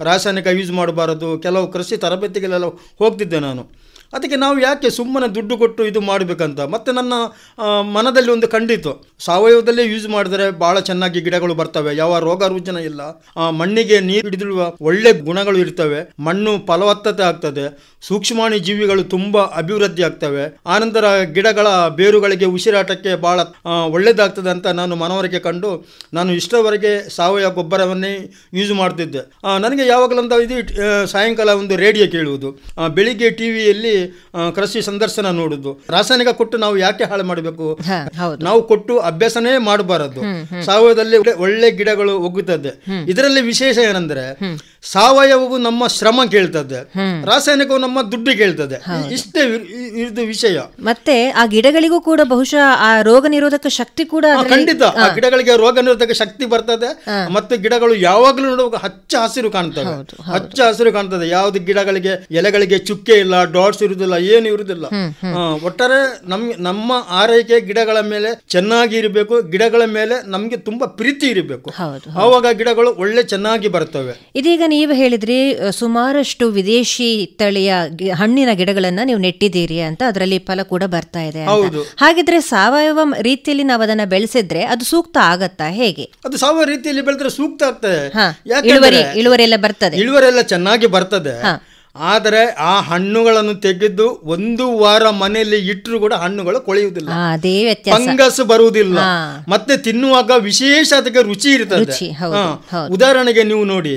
ರಾಸಾಯನಿಕ ಯೂಸ್ ಮಾಡಬಾರದು. ಕೆಲವು ಕೃಷಿ ತರಬೇತಿಗಳೆಲ್ಲ ಹೋಗ್ತಿದ್ದೆ ನಾನು. ಅದಕ್ಕೆ ನಾವು ಯಾಕೆ ಸುಮ್ಮನೆ ದುಡ್ಡು ಕೊಟ್ಟು ಇದು ಮಾಡಬೇಕಂತ ಮತ್ತೆ ನನ್ನ ಮನದಲ್ಲಿ ಒಂದು ಖಂಡಿತು, ಸಾವಯವದಲ್ಲೇ ಯೂಸ್ ಮಾಡಿದರೆ ಭಾಳ ಚೆನ್ನಾಗಿ ಗಿಡಗಳು ಬರ್ತವೆ, ಯಾವ ರೋಗ ರುಜಿನ ಇಲ್ಲ, ಮಣ್ಣಿಗೆ ನೀರು ಹಿಡಿದಿಡುವ ಒಳ್ಳೆ ಗುಣಗಳು ಇರ್ತವೆ, ಮಣ್ಣು ಫಲವತ್ತತೆ ಆಗ್ತದೆ, ಸೂಕ್ಷ್ಮಾಣು ಜೀವಿಗಳು ತುಂಬ ಅಭಿವೃದ್ಧಿ ಆಗ್ತವೆ, ಆನಂತರ ಗಿಡಗಳ ಬೇರುಗಳಿಗೆ ಉಸಿರಾಟಕ್ಕೆ ಭಾಳ ಒಳ್ಳೆಯದಾಗ್ತದೆ ಅಂತ ನಾನು ಮನವರಿಕೆ ಕಂಡು ನಾನು ಇಷ್ಟವರೆಗೆ ಸಾವಯವ ಗೊಬ್ಬರವನ್ನೇ ಯೂಸ್ ಮಾಡ್ತಿದ್ದೆ. ನನಗೆ ಯಾವಾಗಲಂತ ಇದು ಸಾಯಂಕಾಲ ಒಂದು ರೇಡಿಯೋ ಕೇಳುವುದು, ಬೆಳಿಗ್ಗೆ ಟಿವಿಯಲ್ಲಿ ಕೃಷಿ ಸಂದರ್ಶನ ನೋಡುದು. ರಾಸಾಯನಿಕ ಕೊಟ್ಟು ನಾವು ಯಾಕೆ ಹಾಳು ಮಾಡಬೇಕು, ನಾವು ಕೊಟ್ಟು ಅಭ್ಯಾಸನೇ ಮಾಡಬಾರದು. ಸಾವಯವದಲ್ಲಿ ಒಳ್ಳೆ ಗಿಡಗಳು ಹೋಗುತ್ತದೆ. ಇದರಲ್ಲಿ ವಿಶೇಷ ಏನಂದ್ರೆ, ಸಾವಯವವು ನಮ್ಮ ಶ್ರಮ ಕೇಳ್ತದೆ, ರಾಸಾಯನಿಕವು ನಮ್ಮ ದುಡ್ಡು ಕೇಳ್ತದೆ. ಇಷ್ಟೇ ಇದು ವಿಷಯ. ಮತ್ತೆ ಆ ಗಿಡಗಳಿಗೂ ಕೂಡ ಬಹುಶಃ ಆ ರೋಗ ನಿರೋಧಕ ಶಕ್ತಿ ಕೂಡ ಖಂಡಿತ, ಆ ಗಿಡಗಳಿಗೆ ರೋಗ ನಿರೋಧಕ ಶಕ್ತಿ ಬರ್ತದೆ. ಮತ್ತೆ ಗಿಡಗಳು ಯಾವಾಗಲೂ ನೋಡುವಾಗ ಹಚ್ಚ ಹಸಿರು ಕಾಣ್ತವೆ, ಹಚ್ಚ ಹಸಿರು ಕಾಣ್ತದೆ. ಯಾವ್ದು ಗಿಡಗಳಿಗೆ ಎಲೆಗಳಿಗೆ ಚುಕ್ಕೆ ಇಲ್ಲ, ಡಾಟ್ಸ್ ಇರುವುದಿಲ್ಲ, ಏನು ಇರುವುದಿಲ್ಲ. ಒಟ್ಟಾರೆ ನಮ್ಮ ಆರೈಕೆ ಗಿಡಗಳ ಮೇಲೆ ಚೆನ್ನಾಗಿ ಇರಬೇಕು, ಗಿಡಗಳ ಮೇಲೆ ನಮ್ಗೆ ತುಂಬಾ ಪ್ರೀತಿ ಇರಬೇಕು, ಆವಾಗ ಗಿಡಗಳು ಒಳ್ಳೆ ಚೆನ್ನಾಗಿ ಬರ್ತವೆ. ಇದೀಗ ನೀವು ಹೇಳಿದ್ರಿ ಸುಮಾರಷ್ಟು ವಿದೇಶಿ ತಳಿಯ ಹಣ್ಣಿನ ಗಿಡಗಳನ್ನ ನೀವು ನೆಟ್ಟಿದ್ದೀರಿ ಅಂತ, ಅದರಲ್ಲಿ ಫಲ ಕೂಡ ಬರ್ತಾ ಇದೆ. ಹಾಗಿದ್ರೆ ಸಾವಯವ ರೀತಿಯಲ್ಲಿ ನಾವು ಅದನ್ನ ಬೆಳೆಸಿದ್ರೆ ಅದು ಸೂಕ್ತ ಆಗತ್ತಾ, ಹೇಗೆ? ಅದು ಸಾವಯವ ರೀತಿಯಲ್ಲಿ ಬೆಳೆದ್ರೆ ಸೂಕ್ತ ಆಗ್ತದೆ, ಇಳುವರಿ ಎಲ್ಲ ಬರ್ತದೆ, ಇಳುವರಿ ಎಲ್ಲ ಚೆನ್ನಾಗಿ ಬರ್ತದೆ. ಆದರೆ ಆ ಹಣ್ಣುಗಳನ್ನು ತೆಗೆದು 1 ವಾರ ಮನೆಯಲ್ಲಿ ಇಟ್ಟರು ಕೂಡ ಹಣ್ಣುಗಳು ಕೊಳೆಯುವುದಿಲ್ಲ, ಫಂಗಸ್ ಬರುವುದಿಲ್ಲ, ಮತ್ತೆ ತಿನ್ನುವಾಗ ವಿಶೇಷ ಅದಕ್ಕೆ ರುಚಿ ಇರ್ತದೆ. ಉದಾಹರಣೆಗೆ ನೀವು ನೋಡಿ,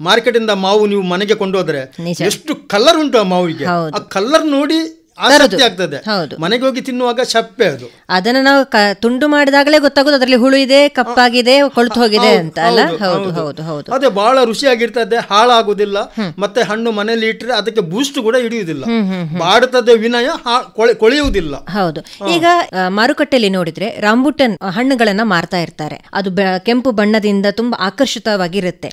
ಮಾರ್ಕೆಟ್ ಇಂದ ಮಾವು ನೀವು ಮನೆಗೆ ಕೊಂಡೋದ್ರೆ ಎಷ್ಟು ಕಲರ್ ಉಂಟು ಆ ಮಾವಿಗೆ, ಆ ಕಲರ್ ನೋಡಿ ಆಸಕ್ತಿ ಆಗ್ತದೆ. ಹೌದು. ಮನೆಗೆ ಹೋಗಿ ತಿನ್ನುವಾಗ ಚಪ್ಪೆ ಅದು. ಅದನ್ನ ನಾವು ತುಂಡು ಮಾಡಿದಾಗಲೇ ಗೊತ್ತಾಗೋದು ಅದರಲ್ಲಿ ಹುಳು ಇದೆ, ಕಪ್ಪಾಗಿದೆ, ಕೊಳ್ತು ಹೋಗಿದೆ ಅಂತ ಅಲ್ಲ. ಹೌದು ಹೌದು ಹೌದು. ಅದೇ ಬಹಳ ರುಚಿಯಾಗಿರ್ತದೆ, ಹಾಳಾಗುದಿಲ್ಲ. ಮತ್ತೆ ಹಣ್ಣು ಮನೆಯಲ್ಲಿ ಇಟ್ಟರೆ ಅದಕ್ಕೆ ಬೂಸ್ಟ್ ಕೂಡ ಹಿಡಿಯುವುದಿಲ್ಲ, ಬಾಡುತ್ತದೆ ವಿನಯ ಕೊಳೆಯುವುದಿಲ್ಲ. ಹೌದು. ಈಗ ಮಾರುಕಟ್ಟೆಯಲ್ಲಿ ನೋಡಿದ್ರೆ ರಾಂಬುಟನ್ ಹಣ್ಣುಗಳನ್ನ ಮಾರ್ತಾ ಇರ್ತಾರೆ. ಅದು ಕೆಂಪು ಬಣ್ಣದಿಂದ ತುಂಬಾ ಆಕರ್ಷಿತವಾಗಿರುತ್ತೆ.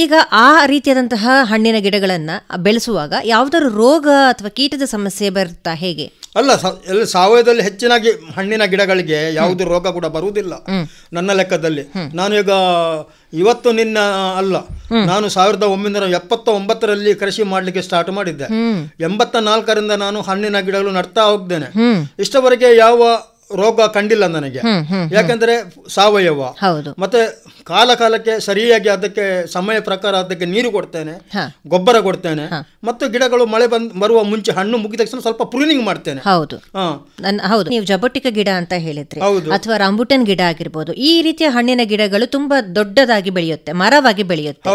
ಈಗ ಆ ರೀತಿಯಾದಂತಹ ಹಣ್ಣಿನ ಗಿಡಗಳನ್ನ ಬೆಳೆಸುವಾಗ ಯಾವ್ದಾದ್ರು ರೋಗ ಅಥವಾ ಕೀಟದ ಸಮಸ್ಯೆ ಬರುತ್ತಾ, ಹೇಗೆ? ಅಲ್ಲ, ಎಲ್ಲ ಸಾವಯವದಲ್ಲಿ ಹೆಚ್ಚಿನಾಗಿ ಹಣ್ಣಿನ ಗಿಡಗಳಿಗೆ ಯಾವುದು ರೋಗ ಕೂಡ ಬರುವುದಿಲ್ಲ ನನ್ನ ಲೆಕ್ಕದಲ್ಲಿ. ನಾನು ಈಗ ಇವತ್ತು ನಿನ್ನ ಅಲ್ಲ, ನಾನು 1979ರಲ್ಲಿ ಕೃಷಿ ಮಾಡ್ಲಿಕ್ಕೆ ಸ್ಟಾರ್ಟ್ ಮಾಡಿದ್ದೆ. 84ರಿಂದ ನಾನು ಹಣ್ಣಿನ ಗಿಡಗಳು ನಡ್ತಾ ಹೋಗ್ತೇನೆ. ಇಷ್ಟವರೆಗೆ ಯಾವ ರೋಗ ಕಂಡಿಲ್ಲ ನನಗೆ. ಯಾಕಂದ್ರೆ ಸಾವಯವ, ಮತ್ತೆ ಕಾಲ ಕಾಲಕ್ಕೆ ಸರಿಯಾಗಿ ಅದಕ್ಕೆ ಸಮಯ ಪ್ರಕಾರ ಅದಕ್ಕೆ ನೀರು ಕೊಡ್ತೇನೆ, ಗೊಬ್ಬರ ಕೊಡ್ತೇನೆ, ಮತ್ತು ಗಿಡಗಳು ಮಳೆ ಬರುವ ಮುಂಚೆ ಹಣ್ಣು ಮುಗಿದ ತಕ್ಷಣ ಸ್ವಲ್ಪ ಪ್ರೂನಿಂಗ್ ಮಾಡ್ತೇನೆ. ಹೌದು ಹೌದು. ನೀವು ಜಬೋಟಿಕ ಗಿಡ ಅಂತ ಹೇಳಿದ್ರಿ, ಅಥವಾ ರಾಂಬುಟನ್ ಗಿಡ ಆಗಿರ್ಬೋದು. ಈ ರೀತಿಯ ಹಣ್ಣಿನ ಗಿಡಗಳು ತುಂಬಾ ದೊಡ್ಡದಾಗಿ ಬೆಳೆಯುತ್ತೆ, ಮರವಾಗಿ ಬೆಳೆಯುತ್ತೆ.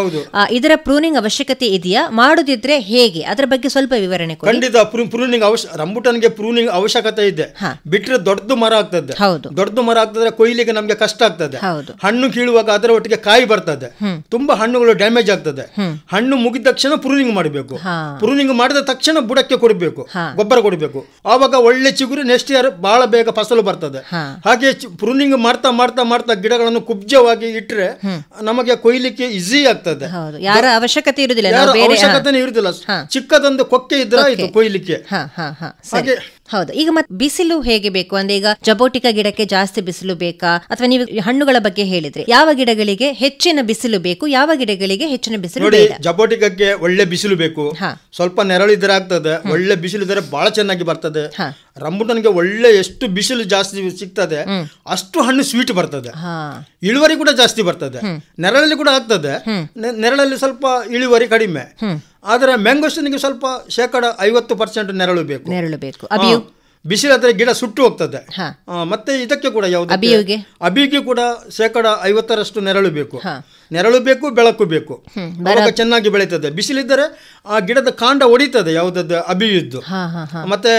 ಇದರ ಪ್ರೂನಿಂಗ್ ಅವಶ್ಯಕತೆ ಇದೆಯಾ? ಮಾಡುದಿದ್ರೆ ಹೇಗೆ? ಅದರ ಬಗ್ಗೆ ಸ್ವಲ್ಪ ವಿವರಣೆ ಕೊಡಿ. ಖಂಡಿತ ಪ್ರೂನಿಂಗ್ ರಾಂಬುಟನ್ಗೆ ಪ್ರೂನಿಂಗ್ ಅವಶ್ಯಕತೆ ಇದೆ. ಬಿಟ್ರೆ ದೊಡ್ಡ ಮರ ಆಗ್ತದೆ. ದೊಡ್ಡ ಮರ ಆಗ್ತದೆ, ಕೊಯ್ಲಿಗೆ ನಮ್ಗೆ ಕಷ್ಟ ಆಗ್ತದೆ. ಹಣ್ಣು ಕೀಳುವಾಗ ಅದರ ಒಟ್ಟಿಗೆ ಕಾಯಿ ಬರ್ತದೆ, ತುಂಬಾ ಹಣ್ಣುಗಳು ಡ್ಯಾಮೇಜ್ ಆಗ್ತದೆ. ಹಣ್ಣು ಮುಗಿದ ತಕ್ಷಣ ಪ್ರೂನಿಂಗ್ ಮಾಡಬೇಕು. ಪ್ರೂನಿಂಗ್ ಮಾಡಿದ ತಕ್ಷಣ ಬುಡಕ್ಕೆ ಕೊಡಬೇಕು, ಗೊಬ್ಬರ ಕೊಡಬೇಕು. ಆವಾಗ ಒಳ್ಳೆ ಚಿಗುರು ನೆಕ್ಸ್ಟ್ ಇಯರ್ ಬಹಳ ಬೇಗ ಫಸಲು ಬರ್ತದೆ. ಹಾಗೆ ಪ್ರೂನಿಂಗ್ ಮಾಡ್ತಾ ಮಾಡ್ತಾ ಮಾಡ್ತಾ ಗಿಡಗಳನ್ನು ಕುಬ್ಜವಾಗಿ ಇಟ್ಟರೆ ನಮಗೆ ಕೊಯ್ಲಿಕ್ಕೆ ಈಸಿ ಆಗ್ತದೆ. ಯಾರ ಅವಶ್ಯಕತೆ ಇರುವುದಿಲ್ಲ, ಅವಶ್ಯಕತೆ ಇರುವುದಿಲ್ಲ. ಚಿಕ್ಕದೊಂದು ಕೊಕ್ಕೆ ಇದ್ರೆ ಆಯ್ತು ಕೊಯ್ಲಿಕ್ಕೆ. ಹಾಗೆ ಹೌದು. ಈಗ ಮತ್ತೆ ಬಿಸಿಲು ಹೇಗೆ ಬೇಕು ಅಂದ್ರೆ, ಈಗ ಜಬೋಟಿಕ ಗಿಡಕ್ಕೆ ಜಾಸ್ತಿ ಬಿಸಿಲು ಬೇಕಾ, ಅಥವಾ ನೀವು ಹಣ್ಣುಗಳ ಬಗ್ಗೆ ಹೇಳಿದ್ರೆ ಯಾವ ಗಿಡಗಳಿಗೆ ಹೆಚ್ಚಿನ ಬಿಸಿಲು ಬೇಕು, ಯಾವ ಗಿಡಗಳಿಗೆ ಹೆಚ್ಚಿನ ಬಿಸಿಲು ಬೇಡ? ಜಬೋಟಿಕಕ್ಕೆ ಒಳ್ಳೆ ಬಿಸಿಲು ಬೇಕು, ಸ್ವಲ್ಪ ನೆರಳಿದ್ರೆ ಆಗ್ತದೆ. ಒಳ್ಳೆ ಬಿಸಿಲಿದ್ರೆ ಬಹಳ ಚೆನ್ನಾಗಿ ಬರ್ತದೆ. ರಂಬುಟನ್ಗೆ ಒಳ್ಳೆ ಎಷ್ಟು ಬಿಸಿಲು ಜಾಸ್ತಿ ಸಿಗ್ತದೆ ಅಷ್ಟು ಹಣ್ಣು ಸ್ವೀಟ್ ಬರ್ತದೆ, ಇಳುವರಿ ಕೂಡ ಜಾಸ್ತಿ ಬರ್ತದೆ. ನೆರಳಲ್ಲಿ ಕೂಡ ಆಗ್ತದೆ, ನೆರಳಲ್ಲಿ ಸ್ವಲ್ಪ ಇಳುವರಿ ಕಡಿಮೆ. ಆದರೆ ಮ್ಯಾಂಗೋಸ್ಟನ್ಗೆ ಸ್ವಲ್ಪ 50% ನೆರಳು ಬೇಕು. ಬಿಸಿಲಾದ್ರೆ ಗಿಡ ಸುಟ್ಟು ಹೋಗ್ತದೆ. ಮತ್ತೆ ಇದಕ್ಕೆ ಕೂಡ ಯಾವುದು ಅಬಿಗೆ ಕೂಡ 50% ನೆರಳು ಬೇಕು. ನೆರಳು ಬೇಕು, ಬೆಳಕು ಬೇಕು, ಅವಾಗ ಚೆನ್ನಾಗಿ ಬೆಳೀತದೆ. ಬಿಸಿಲಿದ್ದರೆ ಆ ಗಿಡದ ಕಾಂಡ ಒಡಿತದೆ, ಯಾವುದದ್ದು ಅಬಿಯುದ್ದು. ಮತ್ತೆ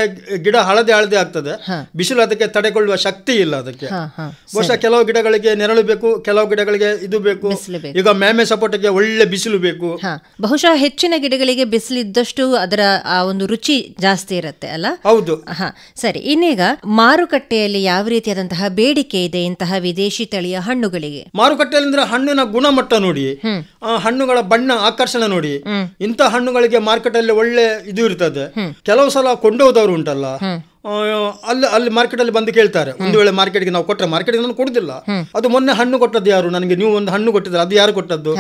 ಗಿಡ ಹಳದೆ ಆಗ್ತದೆ. ಬಿಸಿಲು ಅದಕ್ಕೆ ತಡೆಕೊಳ್ಳುವ ಶಕ್ತಿ ಇಲ್ಲ ಅದಕ್ಕೆ. ಬಹುಶಃ ಕೆಲವು ಗಿಡಗಳಿಗೆ ನೆರಳು ಬೇಕು, ಕೆಲವು ಗಿಡಗಳಿಗೆ ಇದು ಬೇಕು. ಈಗ ಮ್ಯಾಮೆ ಸಪೋಟಕ್ಕೆ ಒಳ್ಳೆ ಬಿಸಿಲು ಬೇಕು. ಬಹುಶಃ ಹೆಚ್ಚಿನ ಗಿಡಗಳಿಗೆ ಬಿಸಿಲಿದ್ದಷ್ಟು ಅದರ ಆ ಒಂದು ರುಚಿ ಜಾಸ್ತಿ ಇರುತ್ತೆ ಅಲ್ಲ? ಹೌದು. ಸರಿ, ಇನ್ನೀಗ ಮಾರುಕಟ್ಟೆಯಲ್ಲಿ ಯಾವ ರೀತಿಯಾದಂತಹ ಬೇಡಿಕೆ ಇದೆ ಇಂತಹ ವಿದೇಶಿ ತಳಿಯ ಹಣ್ಣುಗಳಿಗೆ? ಮಾರುಕಟ್ಟೆಯಲ್ಲಿ ಅಂದ್ರೆ ಹಣ್ಣಿನ ಗುಣಮಟ್ಟ ನೋಡಿ, ಹಣ್ಣುಗಳ ಬಣ್ಣ ಆಕರ್ಷಣೆ ನೋಡಿ. ಇಂಥ ಹಣ್ಣುಗಳಿಗೆ ಮಾರ್ಕೆಟ್ ಅಲ್ಲಿ ಒಳ್ಳೆ ಇದು ಇರ್ತದೆ. ಕೆಲವು ಸಲ ಕೊಂಡೋದವರು ಉಂಟಲ್ಲ, ಅಲ್ಲಿ ಮಾರ್ಕೆಟ್ ಅಲ್ಲಿ ಬಂದು ಕೇಳ್ತಾರೆ. ಒಂದು ವೇಳೆ ಮಾರ್ಕೆಟ್ಗೆ ನಾವು ಕೊಟ್ಟರೆ, ಮಾರ್ಕೆಟ್ಗೆ ನಾನು ಕೊಡುದಿಲ್ಲ, ಅದು ಮೊನ್ನೆ ಹಣ್ಣು ಕೊಟ್ಟದ್ದು ಯಾರು ನನಗೆ, ನೀವು ಒಂದು ಹಣ್ಣು ಕೊಟ್ಟಿದ್ರೆ ಅದು ಯಾರು ಕೊಟ್ಟದ್ದು,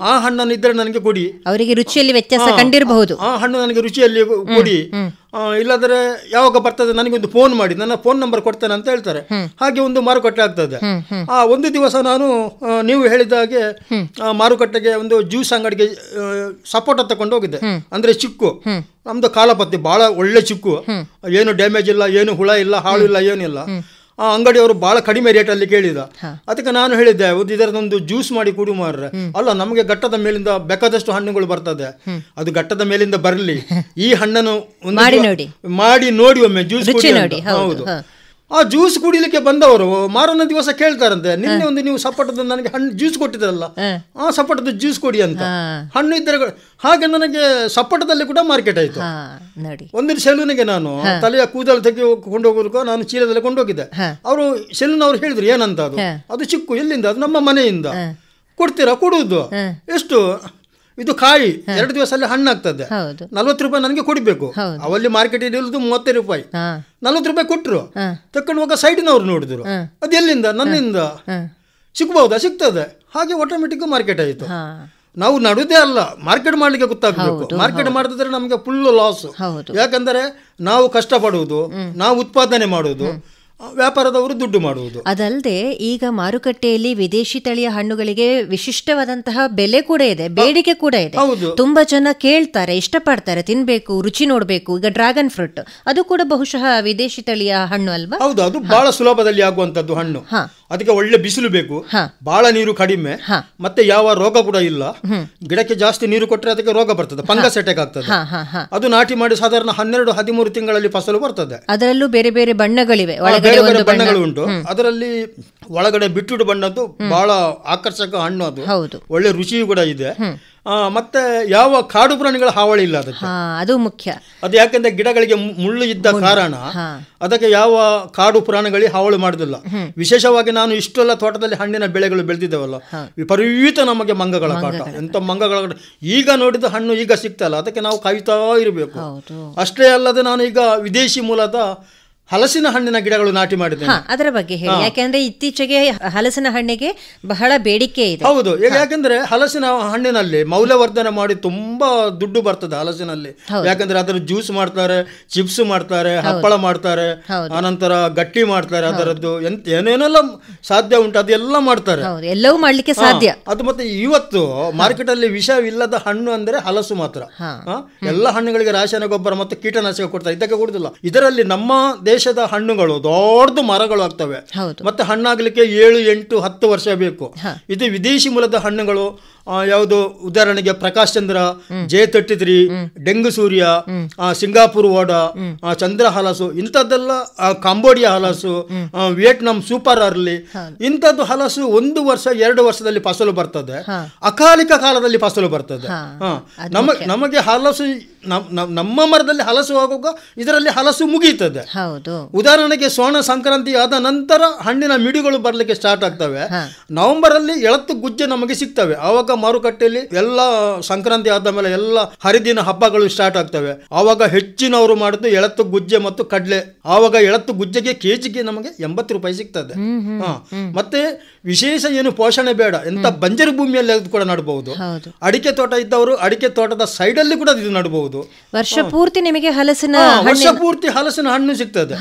ಆ ಹಣ್ಣನ್ನು ಇದ್ರೆ ನನಗೆ ಕೊಡಿ. ಅವರಿಗೆ ರುಚಿಯಲ್ಲಿ ವ್ಯತ್ಯಾಸ ಕಂಡಿರಬಹುದು. ಆ ಹಣ್ಣು ನನಗೆ ರುಚಿಯಲ್ಲಿ ಕೊಡಿ, ಇಲ್ಲಾದ್ರೆ ಯಾವಾಗ ಬರ್ತದೆ ನನಗೊಂದು ಫೋನ್ ಮಾಡಿ, ನನ್ನ ಫೋನ್ ನಂಬರ್ ಕೊಡ್ತೇನೆ ಅಂತ ಹೇಳ್ತಾರೆ. ಹಾಗೆ ಒಂದು ಮಾರುಕಟ್ಟೆ ಆಗ್ತದೆ. ಒಂದು ದಿವಸ ನಾನು ನೀವು ಹೇಳಿದ ಹಾಗೆ ಮಾರುಕಟ್ಟೆಗೆ ಒಂದು ಜ್ಯೂಸ್ ಅಂಗಡಿಗೆ ಸಪೋಟ ತಕೊಂಡು ಹೋಗಿದ್ದೆ. ಅಂದ್ರೆ ಚಿಕ್ಕು, ನಮ್ದು ಕಾಲಪತ್ತಿ ಬಹಳ ಒಳ್ಳೆ ಚಿಕ್ಕು, ಏನು ಡ್ಯಾಮೇಜ್ ಇಲ್ಲ, ಏನು ಹುಳ ಇಲ್ಲ, ಹಾಳು ಇಲ್ಲ, ಏನಿಲ್ಲ. ಆ ಅಂಗಡಿಯವರು ಬಹಳ ಕಡಿಮೆ ರೇಟಲ್ಲಿ ಕೇಳಿದ. ಅದಕ್ಕೆ ನಾನು ಹೇಳಿದ್ದೆ, ಇದರದೊಂದು ಜ್ಯೂಸ್ ಮಾಡಿ ಕುಡಿ ಮಾರ್ರೆ. ಅಲ್ಲ, ನಮಗೆ ಘಟ್ಟದ ಮೇಲಿಂದ ಬೇಕಾದಷ್ಟು ಹಣ್ಣುಗಳು ಬರ್ತದೆ, ಅದು ಘಟ್ಟದ ಮೇಲಿಂದ ಬರಲಿ, ಈ ಹಣ್ಣನ್ನು ಮಾಡಿ ನೋಡಿ ಒಮ್ಮೆ ಜ್ಯೂಸ್ ಕುಡಿ. ಹೌದು. ಆ ಜ್ಯೂಸ್ ಕುಡಿಲಿಕ್ಕೆ ಬಂದವರು ಮಾರನೇ ದಿವಸ ಕೇಳ್ತಾರಂತೆ, ನಿನ್ನೆ ಒಂದು ನೀವು ಸಪೋಟದ ನನಗೆ ಹಣ್ಣು ಜ್ಯೂಸ್ ಕೊಟ್ಟಿದ್ರಲ್ಲ, ಆ ಸಪೋಟದ ಜ್ಯೂಸ್ ಕೊಡಿ ಅಂತ. ಹಣ್ಣು ಇದ್ದರೆ ಹಾಗೆ ನನಗೆ ಸಪೋಟದಲ್ಲಿ ಕೂಡ ಮಾರ್ಕೆಟ್ ಆಯ್ತು. ಒಂದು ಸೆಲೂನಿಗೆ ನಾನು ತಲೆಯ ಕೂದಲು ತೆಗೆದುಕೊಂಡು ಹೋಗೋದಕ್ಕೂ ನಾನು ಚೀಲದಲ್ಲಿ ಕೊಂಡೋಗಿದ್ದೆ. ಅವರು ಸೆಲೂನವ್ರು ಹೇಳಿದ್ರು, ಏನಂತ ಅದು ಚಿಕ್ಕು, ಎಲ್ಲಿಂದ? ಅದು ನಮ್ಮ ಮನೆಯಿಂದ. ಕೊಡ್ತೀರಾ? ಕೊಡುವುದು. ಎಷ್ಟು? ಇದು ಕಾಯಿ 2 ದಿವಸ ಅಲ್ಲಿ ಹಣ್ಣಾಗ್ತದೆ, 40 ರೂಪಾಯಿ ನನಗೆ ಕೊಡಬೇಕು. ಅವಲ್ಲಿ ಮಾರ್ಕೆಟ್ ಇರೋದು 30 ರೂಪಾಯಿ. 40 ರೂಪಾಯಿ ಕೊಟ್ಟರು, ತಕೊಂಡು ಹೋಗ ಸೈಡಿನವ್ರು ನೋಡಿದ್ರು, ಅದು ಎಲ್ಲಿಂದ? ನನ್ನಿಂದ. ಸಿಗ್ಬಹುದಾ? ಸಿಗ್ತದೆ. ಹಾಗೆ ಆಟೋಮೆಟಿಕ್ ಮಾರ್ಕೆಟ್ ಆಯಿತು. ನಾವು ನಡುದೇ ಅಲ್ಲ, ಮಾರ್ಕೆಟ್ ಮಾಡ್ಲಿಕ್ಕೆ ಗೊತ್ತಾಗಬೇಕು. ಮಾರ್ಕೆಟ್ ಮಾಡಿದ್ರೆ ನಮಗೆ ಫುಲ್ ಲಾಸ್. ಯಾಕಂದರೆ ನಾವು ಕಷ್ಟಪಡುವುದು, ನಾವು ಉತ್ಪಾದನೆ ಮಾಡುವುದು, ವ್ಯಾಪಾರದವರು ದುಡ್ಡು ಮಾಡುವುದು. ಅದಲ್ಲದೆ ಈಗ ಮಾರುಕಟ್ಟೆಯಲ್ಲಿ ವಿದೇಶಿ ತಳಿಯ ಹಣ್ಣುಗಳಿಗೆ ವಿಶಿಷ್ಟವಾದಂತಹ ಬೆಲೆ ಕೂಡ ಇದೆ, ಬೇಡಿಕೆ ಕೂಡ ಇದೆ. ತುಂಬಾ ಜನ ಕೇಳ್ತಾರೆ, ಇಷ್ಟಪಡ್ತಾರೆ, ತಿನ್ಬೇಕು, ರುಚಿ ನೋಡ್ಬೇಕು. ಈಗ ಡ್ರ್ಯಾಗನ್ ಫ್ರೂಟ್ ಅದು ಕೂಡ ಬಹುಶಃ ವಿದೇಶಿ ತಳಿಯ ಹಣ್ಣು ಅಲ್ವಾ? ಹೌದು, ಅದು ಬಹಳ ಸುಲಭದಲ್ಲಿ ಆಗುವಂತದ್ದು ಹಣ್ಣು. ಅದಕ್ಕೆ ಒಳ್ಳೆ ಬಿಸಿಲು ಬೇಕು, ಬಹಳ ನೀರು ಕಡಿಮೆ, ಮತ್ತೆ ಯಾವ ರೋಗ ಕೂಡ ಇಲ್ಲ. ಗಿಡಕ್ಕೆ ಜಾಸ್ತಿ ನೀರು ಕೊಟ್ಟರೆ ಅದಕ್ಕೆ ರೋಗ ಬರ್ತದೆ, ಫಂಗಸ್ ಅಟ್ಯಾಕ್ ಆಗ್ತದೆ. ಅದು ನಾಟಿ ಮಾಡಿ ಸಾಧಾರಣ 12-13 ತಿಂಗಳಲ್ಲಿ ಫಸಲು ಬರ್ತದೆ. ಅದರಲ್ಲೂ ಬೇರೆ ಬೇರೆ ಬಣ್ಣಗಳಿವೆ, ಬೇರೆ ಬೇರೆ ಬಣ್ಣಗಳು ಉಂಟು. ಅದರಲ್ಲಿ ಒಳಗಡೆ ಬಿಟ್ಟುಡು ಬಣ್ಣದ್ದು ಬಹಳ ಆಕರ್ಷಕ ಹಣ್ಣು, ಅದು ಒಳ್ಳೆ ರುಚಿಯೂ ಕೂಡ ಇದೆ. ಮತ್ತೆ ಯಾವ ಕಾಡು ಪ್ರಾಣಿಗಳ ಹಾವಳಿ ಇಲ್ಲ ಅದಕ್ಕೆ, ಅದು ಮುಖ್ಯ. ಅದು ಯಾಕೆಂದ್ರೆ ಗಿಡಗಳಿಗೆ ಮುಳ್ಳು ಇದ್ದ ಕಾರಣ ಅದಕ್ಕೆ ಯಾವ ಕಾಡು ಪ್ರಾಣಿಗಳಿಗೆ ಹಾವಳಿ ಮಾಡುದಿಲ್ಲ. ವಿಶೇಷವಾಗಿ ನಾನು ಇಷ್ಟೆಲ್ಲ ತೋಟದಲ್ಲಿ ಹಣ್ಣಿನ ಬೆಳೆಗಳು ಬೆಳೆದಿದ್ದೇವಲ್ಲ, ವಿಪರೀತ ನಮಗೆ ಮಂಗಗಳ ಕಾಟ. ಎಂತ ಮಂಗಗಳ ಕಾಟ! ಈಗ ನೋಡಿದ ಹಣ್ಣು ಈಗ ಸಿಗ್ತಲ್ಲ, ಅದಕ್ಕೆ ನಾವು ಕಾಯ್ತಾ ಇರಬೇಕು. ಅಷ್ಟೇ ಅಲ್ಲದೆ ನಾನು ಈಗ ವಿದೇಶಿ ಮೂಲದ ಹಲಸಿನ ಹಣ್ಣಿನ ಗಿಡಗಳು ನಾಟಿ ಮಾಡಿದ್ದೇನೆ. ಅದರ ಬಗ್ಗೆ ಹೇಳಿ, ಯಾಕೆಂದ್ರೆ ಇತ್ತೀಚೆಗೆ ಹಲಸಿನ ಹಣ್ಣಿಗೆ ಬಹಳ ಬೇಡಿಕೆ ಇದೆ. ಹೌದು, ಯಾಕೆಂದ್ರೆ ಹಲಸಿನ ಹಣ್ಣಿನಲ್ಲಿ ಮೌಲ್ಯವರ್ಧನೆ ಮಾಡಿ ತುಂಬಾ ದುಡ್ಡು ಬರ್ತದೆ ಹಲಸಿನಲ್ಲಿ. ಯಾಕಂದ್ರೆ ಅದರ ಜ್ಯೂಸ್ ಮಾಡ್ತಾರೆ, ಚಿಪ್ಸ್ ಮಾಡ್ತಾರೆ, ಹಪ್ಪಳ ಮಾಡ್ತಾರೆ, ಆನಂತರ ಗಟ್ಟಿ ಮಾಡ್ತಾರೆ, ಅದರದ್ದು ಏನೇನೆಲ್ಲ ಸಾಧ್ಯ ಉಂಟು ಅದೆಲ್ಲ ಮಾಡ್ತಾರೆ, ಎಲ್ಲವೂ ಮಾಡ್ಲಿಕ್ಕೆ ಸಾಧ್ಯ. ಅದು ಮತ್ತೆ ಇವತ್ತು ಮಾರ್ಕೆಟ್ ಅಲ್ಲಿ ವಿಷವಿಲ್ಲದ ಹಣ್ಣು ಅಂದ್ರೆ ಹಲಸು ಮಾತ್ರ. ಎಲ್ಲ ಹಣ್ಣುಗಳಿಗೆ ರಾಸಾಯನಿಕ ಗೊಬ್ಬರ ಮತ್ತು ಕೀಟನಾಶಕ ಕೊಡ್ತಾರೆ, ಇದಕ್ಕೆ ಕೊಡುದಿಲ್ಲ. ಇದರಲ್ಲಿ ನಮ್ಮ ದೇಶದ ಹಣ್ಣುಗಳು ದೊಡ್ಡ ಮರಗಳು ಆಗ್ತವೆ, ಮತ್ತೆ ಹಣ್ಣಾಗ್ಲಿಕ್ಕೆ 7, 8, 10 ವರ್ಷ ಬೇಕು. ಇದು ವಿದೇಶಿ ಮೂಲದ ಹಣ್ಣುಗಳು. ಯಾವುದು ಉದಾಹರಣೆಗೆ ಪ್ರಕಾಶ್ ಚಂದ್ರ, J33, ಡೆಂಗು ಸೂರ್ಯ, ಸಿಂಗಾಪುರ್ ಓಡ, ಚಂದ್ರ ಹಲಸು, ಇಂಥದ್ದೆಲ್ಲ ಕಾಂಬೋಡಿಯಾ ಹಲಸು, ವಿಯೆಟ್ನಾಂ ಸೂಪರ್ ಅರ್ಲಿ, ಇಂಥದ್ದು ಹಲಸು 1 ವರ್ಷ 2 ವರ್ಷದಲ್ಲಿ ಫಸಲು ಬರ್ತದೆ, ಅಕಾಲಿಕ ಕಾಲದಲ್ಲಿ ಫಸಲು ಬರ್ತದೆ. ನಮಗೆ ಹಲಸು ನಮ್ಮ ಮರದಲ್ಲಿ ಹಲಸು ಆಗುವಾಗ ಇದರಲ್ಲಿ ಹಲಸು ಮುಗಿಯುತ್ತದೆ. ಉದಾಹರಣೆಗೆ ಸೋಣ ಸಂಕ್ರಾಂತಿ ಆದ ನಂತರ ಹಣ್ಣಿನ ಮಿಡಿಗಳು ಬರ್ಲಿಕ್ಕೆ ಸ್ಟಾರ್ಟ್ ಆಗ್ತವೆ. ನವೆಂಬರ್ ಅಲ್ಲಿ ಎಳತ್ತು ಗುಜ್ಜೆ ನಮಗೆ ಸಿಗ್ತವೆ. ಆವಾಗ ಮಾರುಕಟ್ಟೆಯಲ್ಲಿ ಎಲ್ಲ ಸಂಕ್ರಾಂತಿ ಆದ ಮೇಲೆ ಎಲ್ಲ ಹರಿದಿನ ಹಬ್ಬಗಳು ಸ್ಟಾರ್ಟ್ ಆಗ್ತವೆ. ಆವಾಗ ಹೆಚ್ಚಿನವರು ಮಾಡುದು ಎಳತ್ತು ಗುಜ್ಜೆ ಮತ್ತು ಕಡ್ಲೆ. ಆವಾಗ ಎಳತ್ತು ಗುಜ್ಜೆಗೆ ಕೆಜಿಗೆ ನಮಗೆ 80 ರೂಪಾಯಿ ಸಿಗ್ತದೆ. ಮತ್ತೆ ವಿಶೇಷ ಏನು ಪೋಷಣೆ ಬೇಡ, ಎಂತ ಬಂಜರು ಭೂಮಿಯಲ್ಲಿ ಅದು ಕೂಡ ನಡಬಹುದು. ಅಡಿಕೆ ತೋಟ ಇದ್ದವರು ಅಡಿಕೆ ತೋಟದ ಸೈಡ್ ಅಲ್ಲಿ ಕೂಡ ಇದು ನಡಬಹುದು. ವರ್ಷ ಪೂರ್ತಿ ನಿಮಗೆ ವರ್ಷ ಪೂರ್ತಿ ಹಲಸಿನ ಹಣ್ಣು ಸಿಗ್ತದೆ.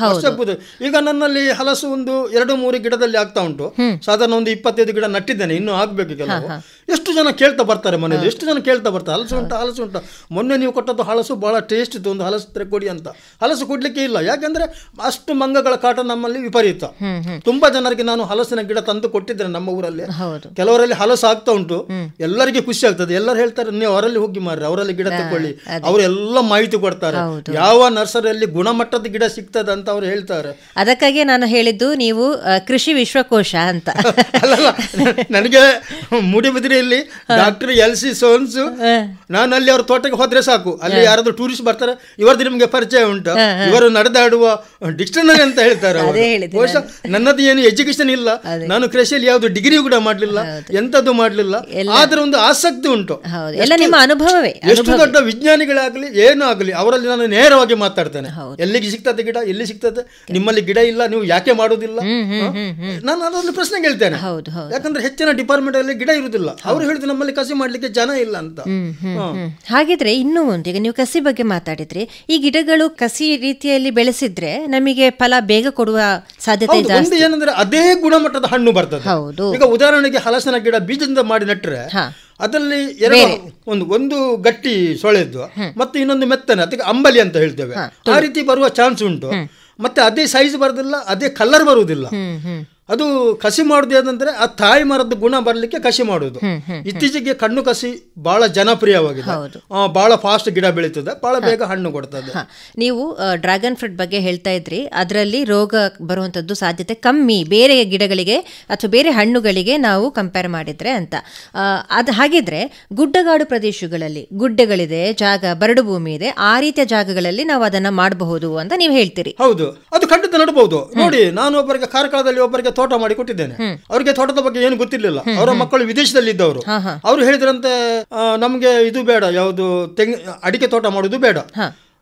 ಈಗ ನನ್ನಲ್ಲಿ ಹಲಸು ಒಂದು 2-3 ಗಿಡದಲ್ಲಿ ಆಗ್ತಾ ಉಂಟು. ಸಾಧಾರಣ ಒಂದು 25 ಗಿಡ ನಟ್ಟಿದ್ದೇನೆ, ಇನ್ನು ಆಗ್ಬೇಕು ಕೆಲವು. ಎಷ್ಟು ಜನ ಕೇಳ್ತಾ ಬರ್ತಾರೆ ಮನೇಲಿ, ಎಷ್ಟು ಜನ ಕೇಳ್ತಾ ಬರ್ತಾರೆ, ಹಲಸು ಉಂಟು ಹಲಸು ಉಂಟು. ಮೊನ್ನೆ ನೀವು ಕೊಟ್ಟದ್ದು ಹಲಸು ಬಹಳ ಟೇಸ್ಟ್ ಇತ್ತು, ಒಂದು ಹಲಸು ಕೊಡಿ ಅಂತ. ಹಲಸು ಕೊಡ್ಲಿಕ್ಕೆ ಇಲ್ಲ, ಯಾಕಂದ್ರೆ ಅಷ್ಟು ಮಂಗಗಳ ಕಾಟ ನಮ್ಮಲ್ಲಿ ವಿಪರೀತ. ತುಂಬಾ ಜನರಿಗೆ ನಾನು ಹಲಸಿನ ಗಿಡ ತಂದು ಕೊಟ್ಟಿದ್ದೇನೆ ನಮ್ಮ ಊರಲ್ಲಿ. ಕೆಲವರಲ್ಲಿ ಹಲಸು ಆಗ್ತಾ ಉಂಟು, ಎಲ್ಲರಿಗೆ ಖುಷಿ ಆಗ್ತದೆ. ಎಲ್ಲರೂ ಹೇಳ್ತಾರೆ ನೀವು ಅವರಲ್ಲಿ ಹೋಗಿ ಮಾರ್ರಿ, ಅವರಲ್ಲಿ ಗಿಡ ತಗೊಳ್ಳಿ, ಅವರೆಲ್ಲ ಮಾಹಿತಿ ಕೊಡ್ತಾರೆ, ಯಾವ ನರ್ಸರಿಯಲ್ಲಿ ಗುಣಮಟ್ಟದ ಗಿಡ ಸಿಗ್ತದೆ ಅಂತ ಅವ್ರು ಹೇಳ್ತಾರೆ. ಅದಕ್ಕಾಗಿ ನಾನು ಹೇಳಿದ್ದು ನೀವು ಕೃಷಿ ವಿಶ್ವಕೋಶ ಅಂತ. ನನಗೆ ಮೂಡಿಬಿದ್ರಿಯಲ್ಲಿ ಡಾಕ್ಟರ್ LC ಸೋನ್ಸು, ನಾನು ಅಲ್ಲಿ ಅವ್ರ ತೋಟಕ್ಕೆ ಹೋದ್ರೆ ಸಾಕು, ಅಲ್ಲಿ ಯಾರಾದ್ರೂ ಟೂರಿಸ್ಟ್ ಬರ್ತಾರೆ, ಇವರದ್ದು ನಿಮ್ಗೆ ಪರಿಚಯ ಉಂಟು, ಇವರು ನಡೆದಾಡುವ ಡಿಕ್ಷನರಿ ಅಂತ ಹೇಳ್ತಾರೆ. ಬಹುಶಃ ನನ್ನದು ಏನು ಎಜುಕೇಶನ್ ಇಲ್ಲ, ನಾನು ಕೃಷಿಯಲ್ಲಿ ಯಾವ್ದು ಡಿಗ್ರಿ ಕೂಡ ಮಾಡ್ಲಿಲ್ಲ, ಎಂತದ್ದು ಮಾಡ್ಲಿಲ್ಲ, ಆದ್ರೆ ಒಂದು ಆಸಕ್ತಿ ಉಂಟು. ನಿಮ್ಮ ಅನುಭವವೇ. ಎಷ್ಟು ದೊಡ್ಡ ವಿಜ್ಞಾನಿಗಳಾಗ್ಲಿ ಏನೂ ಆಗಲಿ ಅವರಲ್ಲಿ ನಾನು ನೇರವಾಗಿ ಮಾತಾಡ್ತೇನೆ. ಎಲ್ಲಿಗೆ ಸಿಗ್ತದೆ ಗಿಡ, ಎಲ್ಲಿ ಸಿಗ್ತದೆ, ನಿಮ್ಮಲ್ಲಿ ಗಿಡ ಇಲ್ಲ, ನೀವು ಯಾಕೆ ಮಾಡುದಿಲ್ಲ, ನಾನು ಅದೊಂದು ಪ್ರಶ್ನೆ ಕೇಳ್ತೇನೆ. ಯಾಕಂದ್ರೆ ಹೆಚ್ಚಿನ ಡಿಪಾರ್ಟ್ಮೆಂಟ್ ಅಲ್ಲಿ ಗಿಡ ಇರುವುದಿಲ್ಲ, ಅವ್ರು ಹೇಳಿದ್ರು ನಮ್ಮಲ್ಲಿ ಕಸಿ ಮಾಡ್ಲಿಕ್ಕೆ ಜನ ಇಲ್ಲ ಅಂತ. ಹಾಗಿದ್ರೆ ಇನ್ನೂ ಒಂದು, ಈಗ ನೀವು ಕಸಿ ಬಗ್ಗೆ ಮಾತಾಡಿದ್ರಿ, ಈ ಗಿಡಗಳು ಕಸಿ ರೀತಿಯಲ್ಲಿ ಬೆಳೆಸಿದ್ರೆ ನಮಗೆ ಫಲ ಬೇಗ ಕೊಡುವ ಸಾಧ್ಯತೆ ಇದೆ. ಒಂದು ಏನಂದ್ರೆ ಅದೇ ಗುಣಮಟ್ಟದ ಹಣ್ಣು ಬರ್ತದೆ. ಈಗ ಉದಾಹರಣೆಗೆ ಹಲಸಿನ ಗಿಡ ಬೀಜದಿಂದ ಮಾಡಿ ನೆಟ್ಟರೆ ಅದರಲ್ಲಿ ಒಂದು ಗಟ್ಟಿ ಸೊಳೆದ್ದು ಮತ್ತು ಇನ್ನೊಂದು ಮೆತ್ತನೆ, ಅದಕ್ಕೆ ಅಂಬಲಿ ಅಂತ ಹೇಳ್ತೇವೆ, ಆ ರೀತಿ ಬರುವ ಚಾನ್ಸ್ ಉಂಟು. ಮತ್ತೆ ಅದೇ ಸೈಜ್ ಬರುದಿಲ್ಲ, ಅದೇ ಕಲರ್ ಬರುವುದಿಲ್ಲ. ಅದು ಕಸಿ ಮಾಡುದು ಏನಂದ್ರೆ ಆ ತಾಯಿ ಮರದ ಗುಣ ಬರಲಿಕ್ಕೆ ಕಸಿ ಮಾಡುದು. ಇತ್ತೀಚೆಗೆ ಕಣ್ಣು ಕಸಿ ಬಹಳ ಜನಪ್ರಿಯವಾಗಿದೆ, ಬಹಳ ಫಾಸ್ಟ್ ಗಿಡ ಬೆಳೀತದೆ, ಬಹಳ ಬೇಗ ಹಣ್ಣು ಕೊಡ್ತದೆ. ನೀವು ಡ್ರ್ಯಾಗನ್ ಫ್ರೂಟ್ ಬಗ್ಗೆ ಹೇಳ್ತಾ ಇದ್ರಿ, ಅದರಲ್ಲಿ ರೋಗ ಬರುವಂತದ್ದು ಸಾಧ್ಯತೆ ಕಮ್ಮಿ ಬೇರೆ ಗಿಡಗಳಿಗೆ ಅಥವಾ ಬೇರೆ ಹಣ್ಣುಗಳಿಗೆ ನಾವು ಕಂಪೇರ್ ಮಾಡಿದ್ರೆ ಅಂತ. ಅದು ಹಾಗಿದ್ರೆ ಗುಡ್ಡಗಾಡು ಪ್ರದೇಶಗಳಲ್ಲಿ, ಗುಡ್ಡೆಗಳಿದೆ, ಜಾಗ ಬರಡು ಭೂಮಿ ಇದೆ, ಆ ರೀತಿಯ ಜಾಗಗಳಲ್ಲಿ ನಾವು ಅದನ್ನ ಮಾಡಬಹುದು ಅಂತ ನೀವು ಹೇಳ್ತೀರಿ. ಹೌದು, ಅದು ಖಂಡಿತ ನಡಬಹುದು. ನೋಡಿ, ನಾನು ಒಬ್ಬರಿಗೆ ಕಾರ್ಕಳದಲ್ಲಿ ಒಬ್ಬರಿಗೆ ತೋಟ ಮಾಡಿ ಕೊಟ್ಟಿದ್ದೇನೆ. ಅವರಿಗೆ ತೋಟದ ಬಗ್ಗೆ ಏನು ಗೊತ್ತಿರಲಿಲ್ಲ, ಅವರ ಮಕ್ಕಳು ವಿದೇಶದಲ್ಲಿ ಇದ್ದವರು. ಅವರು ಹೇಳಿದ್ರಂತೆ ನಮ್ಗೆ ಇದು ಬೇಡ, ಯಾವುದು ಅಡಿಕೆ ತೋಟ ಮಾಡುದು ಬೇಡ,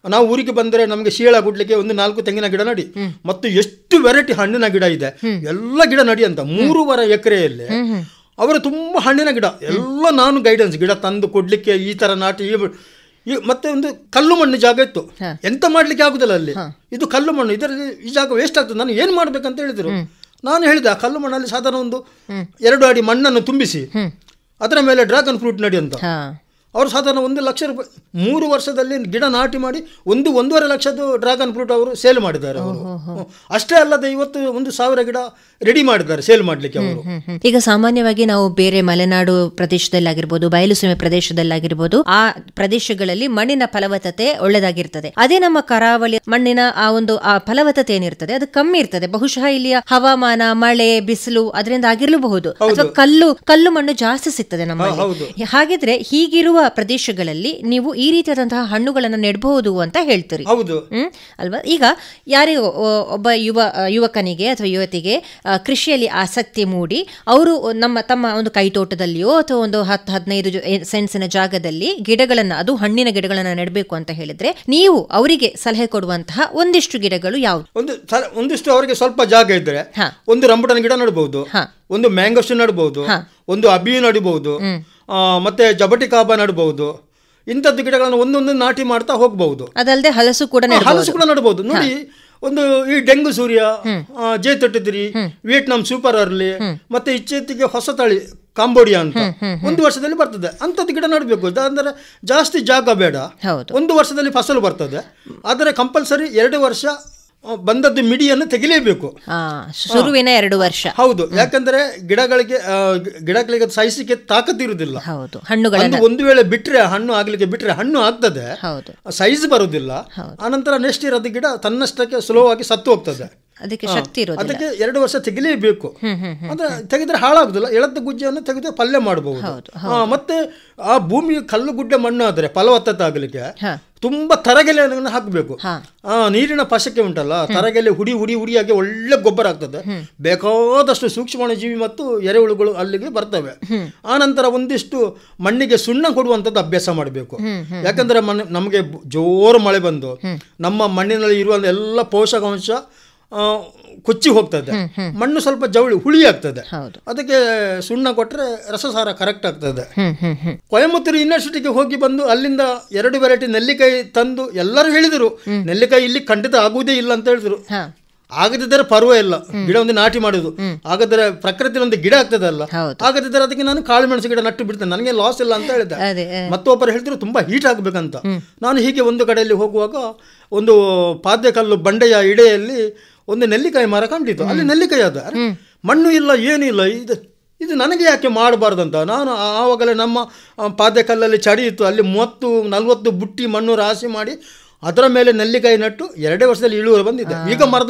ನಾವು ಊರಿಗೆ ಬಂದರೆ ನಮಗೆ ಶೀಳ ಗುಡ್ಲಿಕ್ಕೆ ಒಂದು 4 ತೆಂಗಿನ ಗಿಡ ನಡಿ, ಮತ್ತು ಎಷ್ಟು ವೆರೈಟಿ ಹಣ್ಣಿನ ಗಿಡ ಇದೆ ಎಲ್ಲ ಗಿಡ ನಡಿ ಅಂತ. 3.5 ಎಕರೆಯಲ್ಲಿ ಅವರು ತುಂಬಾ ಹಣ್ಣಿನ ಗಿಡ ಎಲ್ಲ ನಾನು ಗೈಡೆನ್ಸ್ ಗಿಡ ತಂದು ಕೊಡ್ಲಿಕ್ಕೆ, ಈ ತರ ನಾಟಿ. ಮತ್ತೆ ಒಂದು ಕಲ್ಲು ಮಣ್ಣು ಜಾಗ ಇತ್ತು, ಎಂತ ಮಾಡ್ಲಿಕ್ಕೆ ಆಗುದಿಲ್ಲ ಅಲ್ಲಿ, ಇದು ಕಲ್ಲು ಮಣ್ಣು, ಇದರಲ್ಲಿ ಈ ಜಾಗ ವೇಸ್ಟ್ ಆಗ್ತದೆ, ನಾನು ಏನ್ ಮಾಡ್ಬೇಕಂತ ಹೇಳಿದ್ರು. ನಾನು ಹೇಳಿದೆ ಆ ಕಲ್ಲು ಮಣ್ಣಲ್ಲಿ ಸಾಧಾರಣ ಒಂದು 2 ಅಡಿ ಮಣ್ಣನ್ನು ತುಂಬಿಸಿ ಅದರ ಮೇಲೆ ಡ್ರ್ಯಾಗನ್ ಫ್ರೂಟ್ ನಡಿ ಅಂತ. ಅವರು ಸಾಧಾರಣ 1 ಲಕ್ಷ ರೂಪಾಯಿ 3 ವರ್ಷದಲ್ಲಿ ಗಿಡ ನಾಟಿ ಮಾಡಿ 1.5 ಲಕ್ಷದ ಡ್ರ್ಯಾಗನ್ ಫ್ರೂಟ್ ಅವರು ಸೇಲ್ ಮಾಡಿದ್ದಾರೆ ಅವರು. ಅಷ್ಟೇ ಅಲ್ಲದೆ ಇವತ್ತು 1,000 ಗಿಡ ರೆಡಿ ಮಾಡಿದ್ದಾರೆ ಸೇಲ್ ಮಾಡಲಿಕ್ಕೆ ಅವರು. ಈಗ ಸಾಮಾನ್ಯವಾಗಿ ನಾವು ಬೇರೆ ಮಲೆನಾಡು ಪ್ರದೇಶದಲ್ಲಾಗಿರ್ಬೋದು, ಬಯಲುಸೀಮೆ ಪ್ರದೇಶದಲ್ಲಾಗಿರ್ಬೋದು, ಆ ಪ್ರದೇಶಗಳಲ್ಲಿ ಮಣ್ಣಿನ ಫಲವತ್ತತೆ ಒಳ್ಳೆದಾಗಿರ್ತದೆ. ಅದೇ ನಮ್ಮ ಕರಾವಳಿ ಮಣ್ಣಿನ ಆ ಒಂದು ಫಲವತ್ತತೆ ಏನಿರ್ತದೆ ಅದು ಕಮ್ಮಿ ಇರ್ತದೆ. ಬಹುಶಃ ಇಲ್ಲಿಯ ಹವಾಮಾನ, ಮಳೆ, ಬಿಸಿಲು ಅದರಿಂದ ಆಗಿರಲೂಬಹುದು, ಅಥವಾ ಕಲ್ಲು ಮಣ್ಣು ಜಾಸ್ತಿ ಸಿಗ್ತದೆ ನಮ್ಮಲ್ಲಿ. ಹಾಗಿದ್ರೆ ಹೀಗಿರುವ ಪ್ರದೇಶಗಳಲ್ಲಿ ನೀವು ಈ ರೀತಿಯಾದಂತಹ ಹಣ್ಣುಗಳನ್ನು ನೆಡಬಹುದು ಅಂತ ಹೇಳ್ತೀರಿ ಅಲ್ವಾ? ಈಗ ಯಾರಿಗೂ ಒಬ್ಬ ಯುವಕನಿಗೆ ಅಥವಾ ಯುವತಿಗೆ ಕೃಷಿಯಲ್ಲಿ ಆಸಕ್ತಿ ಮೂಡಿ ಅವರು ತಮ್ಮ ಒಂದು ಕೈತೋಟದಲ್ಲಿಯೋ ಅಥವಾ ಒಂದು 10-15 ಸೆನ್ಸಿನ ಜಾಗದಲ್ಲಿ ಗಿಡಗಳನ್ನ, ಅದು ಹಣ್ಣಿನ ಗಿಡಗಳನ್ನ ನೆಡಬೇಕು ಅಂತ ಹೇಳಿದ್ರೆ ನೀವು ಅವರಿಗೆ ಸಲಹೆ ಕೊಡುವಂತಹ ಒಂದಿಷ್ಟು ಗಿಡಗಳು ಯಾವುದು? ಒಂದಿಷ್ಟು ಅವರಿಗೆ ಸ್ವಲ್ಪ ಜಾಗ ಇದ್ರೆ ಒಂದು ರಂಬುಟನ್ ಗಿಡ ನೆಡಬಹುದು, ಒಂದು ಮ್ಯಾಂಗೋಸ್ಟೀನ್ ನೆಡಬಹುದು, ಒಂದು ಅಬಿ ನೆಡಬಹುದು, ಮತ್ತೆ ಜಬಟಿ ಕಾಬಾ ನೆಡಬಹುದು. ಇಂಥದ್ದು ಗಿಡಗಳನ್ನು ಒಂದೊಂದು ನಾಟಿ ಮಾಡ್ತಾ ಹೋಗಬಹುದು. ಅದಲ್ಲದೆ ಹಲಸು ಕೂಡ ನೆಡಬಹುದು. ನೋಡಿ, ಒಂದು ಈ ಡೆಂಗು ಸೂರ್ಯ, ಜೇತೊಟ್ಟಿದ್ರಿ, ವಿಯೆಟ್ನಾಂ ಸೂಪರ್ ಅರ್ಲಿ, ಮತ್ತೆ ಇತ್ತೀಚೆಗೆ ಹೊಸ ತಳಿ ಕಾಂಬೋಡಿಯಾ ಅಂತ 1 ವರ್ಷದಲ್ಲಿ ಬರ್ತದೆ. ಅಂಥದ್ದು ಗಿಡ ನೆಡಬೇಕು. ಅಂದ್ರೆ ಜಾಸ್ತಿ ಜಾಗ ಬೇಡ, 1 ವರ್ಷದಲ್ಲಿ ಫಸಲು ಬರ್ತದೆ. ಆದರೆ ಕಂಪಲ್ಸರಿ 2 ವರ್ಷ ಬಂದದ್ದು ಮಿಡಿಯನ್ನು ತೆಗಿಲೇಬೇಕು. ಶುರುವಿನ 2 ವರ್ಷ. ಹೌದು, ಯಾಕಂದ್ರೆ ಗಿಡಗಳಿಗೆ ಸಹಿಸಲಿಕ್ಕೆ ತಾಕತ್ತಿರುವುದಿಲ್ಲ. ಹಣ್ಣುಗಳನ್ನು ಒಂದು ವೇಳೆ ಬಿಟ್ರೆ, ಹಣ್ಣು ಆಗ್ಲಿಕ್ಕೆ ಬಿಟ್ರೆ ಹಣ್ಣು ಆಗ್ತದೆ, ಸೈಜ್ ಬರುವುದಿಲ್ಲ. ಆನಂತರ ನೆಕ್ಸ್ಟ್ ಇರೋದು ಗಿಡ ತನ್ನಷ್ಟಕ್ಕೆ ಸ್ಲೋ ಆಗಿ ಸತ್ತು ಹೋಗ್ತದೆ. ಅದಕ್ಕೆ ಶಕ್ತಿ ಇರೋದಿಲ್ಲ. ಅದಕ್ಕೆ 2 ವರ್ಷ ತೆಗಿಲೇಬೇಕು. ಅಂದ್ರೆ ತೆಗೆದ್ರೆ ಹಾಳಾಗುದಿಲ್ಲ. ಎಳತ್ತ ಗುಜ್ಜೆಯನ್ನು ತೆಗೆದು ಪಲ್ಯ ಮಾಡಬಹುದು. ಮತ್ತೆ ಆ ಭೂಮಿ ಕಲ್ಲು ಗುಡ್ಡೆ ಮಣ್ಣು ಆದ್ರೆ ಫಲವತ್ತತೆ ಆಗಲಿಕ್ಕೆ ತುಂಬಾ ತರಗೆಲೆಯನ್ನು ಹಾಕಬೇಕು. ನೀರಿನ ಪಶಕ್ಕೆ ಉಂಟಲ್ಲ, ತರಗೆಲೆ ಹುಡಿಯಾಗಿ ಒಳ್ಳೆ ಗೊಬ್ಬರ ಆಗ್ತದೆ. ಬೇಕಾದಷ್ಟು ಸೂಕ್ಷ್ಮಾಣುಜೀವಿ ಮತ್ತು ಎರೆಹುಳುಗಳು ಅಲ್ಲಿಗೆ ಬರ್ತವೆ. ಆ ನಂತರ ಒಂದಿಷ್ಟು ಮಣ್ಣಿಗೆ ಸುಣ್ಣ ಕೊಡುವಂಥದ್ದು ಅಭ್ಯಾಸ ಮಾಡಬೇಕು. ಯಾಕಂದ್ರೆ ನಮಗೆ ಜೋರು ಮಳೆ ಬಂದು ನಮ್ಮ ಮಣ್ಣಿನಲ್ಲಿ ಇರುವ ಎಲ್ಲ ಪೋಷಕಾಂಶ ಕೊಚ್ಚಿ ಹೋಗ್ತದೆ. ಮಣ್ಣು ಸ್ವಲ್ಪ ಹುಳಿ ಆಗ್ತದೆ. ಅದಕ್ಕೆ ಸುಣ್ಣ ಕೊಟ್ರೆ ರಸಸಾರ ಕರೆಕ್ಟ್ ಆಗ್ತದೆ. ಕೊಯಮತ್ತೂರು ಯೂನಿವರ್ಸಿಟಿಗೆ ಹೋಗಿ ಬಂದು ಅಲ್ಲಿಂದ 2 ವೆರೈಟಿ ನೆಲ್ಲಿಕಾಯಿ ತಂದು ಎಲ್ಲರೂ ಹೇಳಿದರು, ನೆಲ್ಲಿಕಾಯಿ ಇಲ್ಲಿ ಖಂಡಿತ ಆಗುವುದೇ ಇಲ್ಲ ಅಂತ ಹೇಳಿದ್ರು. ಆಗದಿದ್ದರೆ ಪರ್ವಾಗಿಲ್ಲ, ಗಿಡ ಒಂದು ನಾಟಿ ಮಾಡುದು. ಹಾಗಾದ್ರೆ ಪ್ರಕೃತಿ ಒಂದು ಗಿಡ ಆಗ್ತದೆ ಅಲ್ಲ, ಆಗದಿದ್ದರೆ ಅದಕ್ಕೆ ನಾನು ಕಾಳು ಮೆಣಸು ಗಿಡ ನಟ್ಟು ಬಿಡ್ತೇನೆ, ನನಗೆ ಲಾಸ್ ಇಲ್ಲ ಅಂತ ಹೇಳಿದೆ. ಮತ್ತೊಬ್ಬರು ಹೇಳ್ತಿದ್ರು ತುಂಬಾ ಹೀಟ್ ಆಗ್ಬೇಕಂತ. ನಾನು ಹೀಗೆ ಒಂದು ಕಡೆಯಲ್ಲಿ ಹೋಗುವಾಗ ಒಂದು ಪಾದ್ಯಕಲ್ಲು ಬಂಡೆಯ ಇಡೆಯಲ್ಲಿ ಒಂದು ನೆಲ್ಲಿಕಾಯಿ ಮರ ಕಂಡಿತು. ಅಲ್ಲಿ ನೆಲ್ಲಿಕಾಯಿ ಅದ, ಮಣ್ಣು ಇಲ್ಲ, ಏನೂ ಇಲ್ಲ. ಇದು ನನಗೆ ಯಾಕೆ ಮಾಡಬಾರ್ದಂತ ನಾನು ಆವಾಗಲೇ ನಮ್ಮ ಪಾದ್ಯಕಲ್ಲಲ್ಲಿ ಚಡಿ ಇತ್ತು, ಅಲ್ಲಿ 30-40 ಬುಟ್ಟಿ ಮಣ್ಣು ರಾಶಿ ಮಾಡಿ ಅದರ ಮೇಲೆ ನೆಲ್ಲಿಕಾಯಿ ನಟ್ಟು 2 ವರ್ಷದಲ್ಲಿ ಇಳುವರಿ ಬಂದಿದೆ.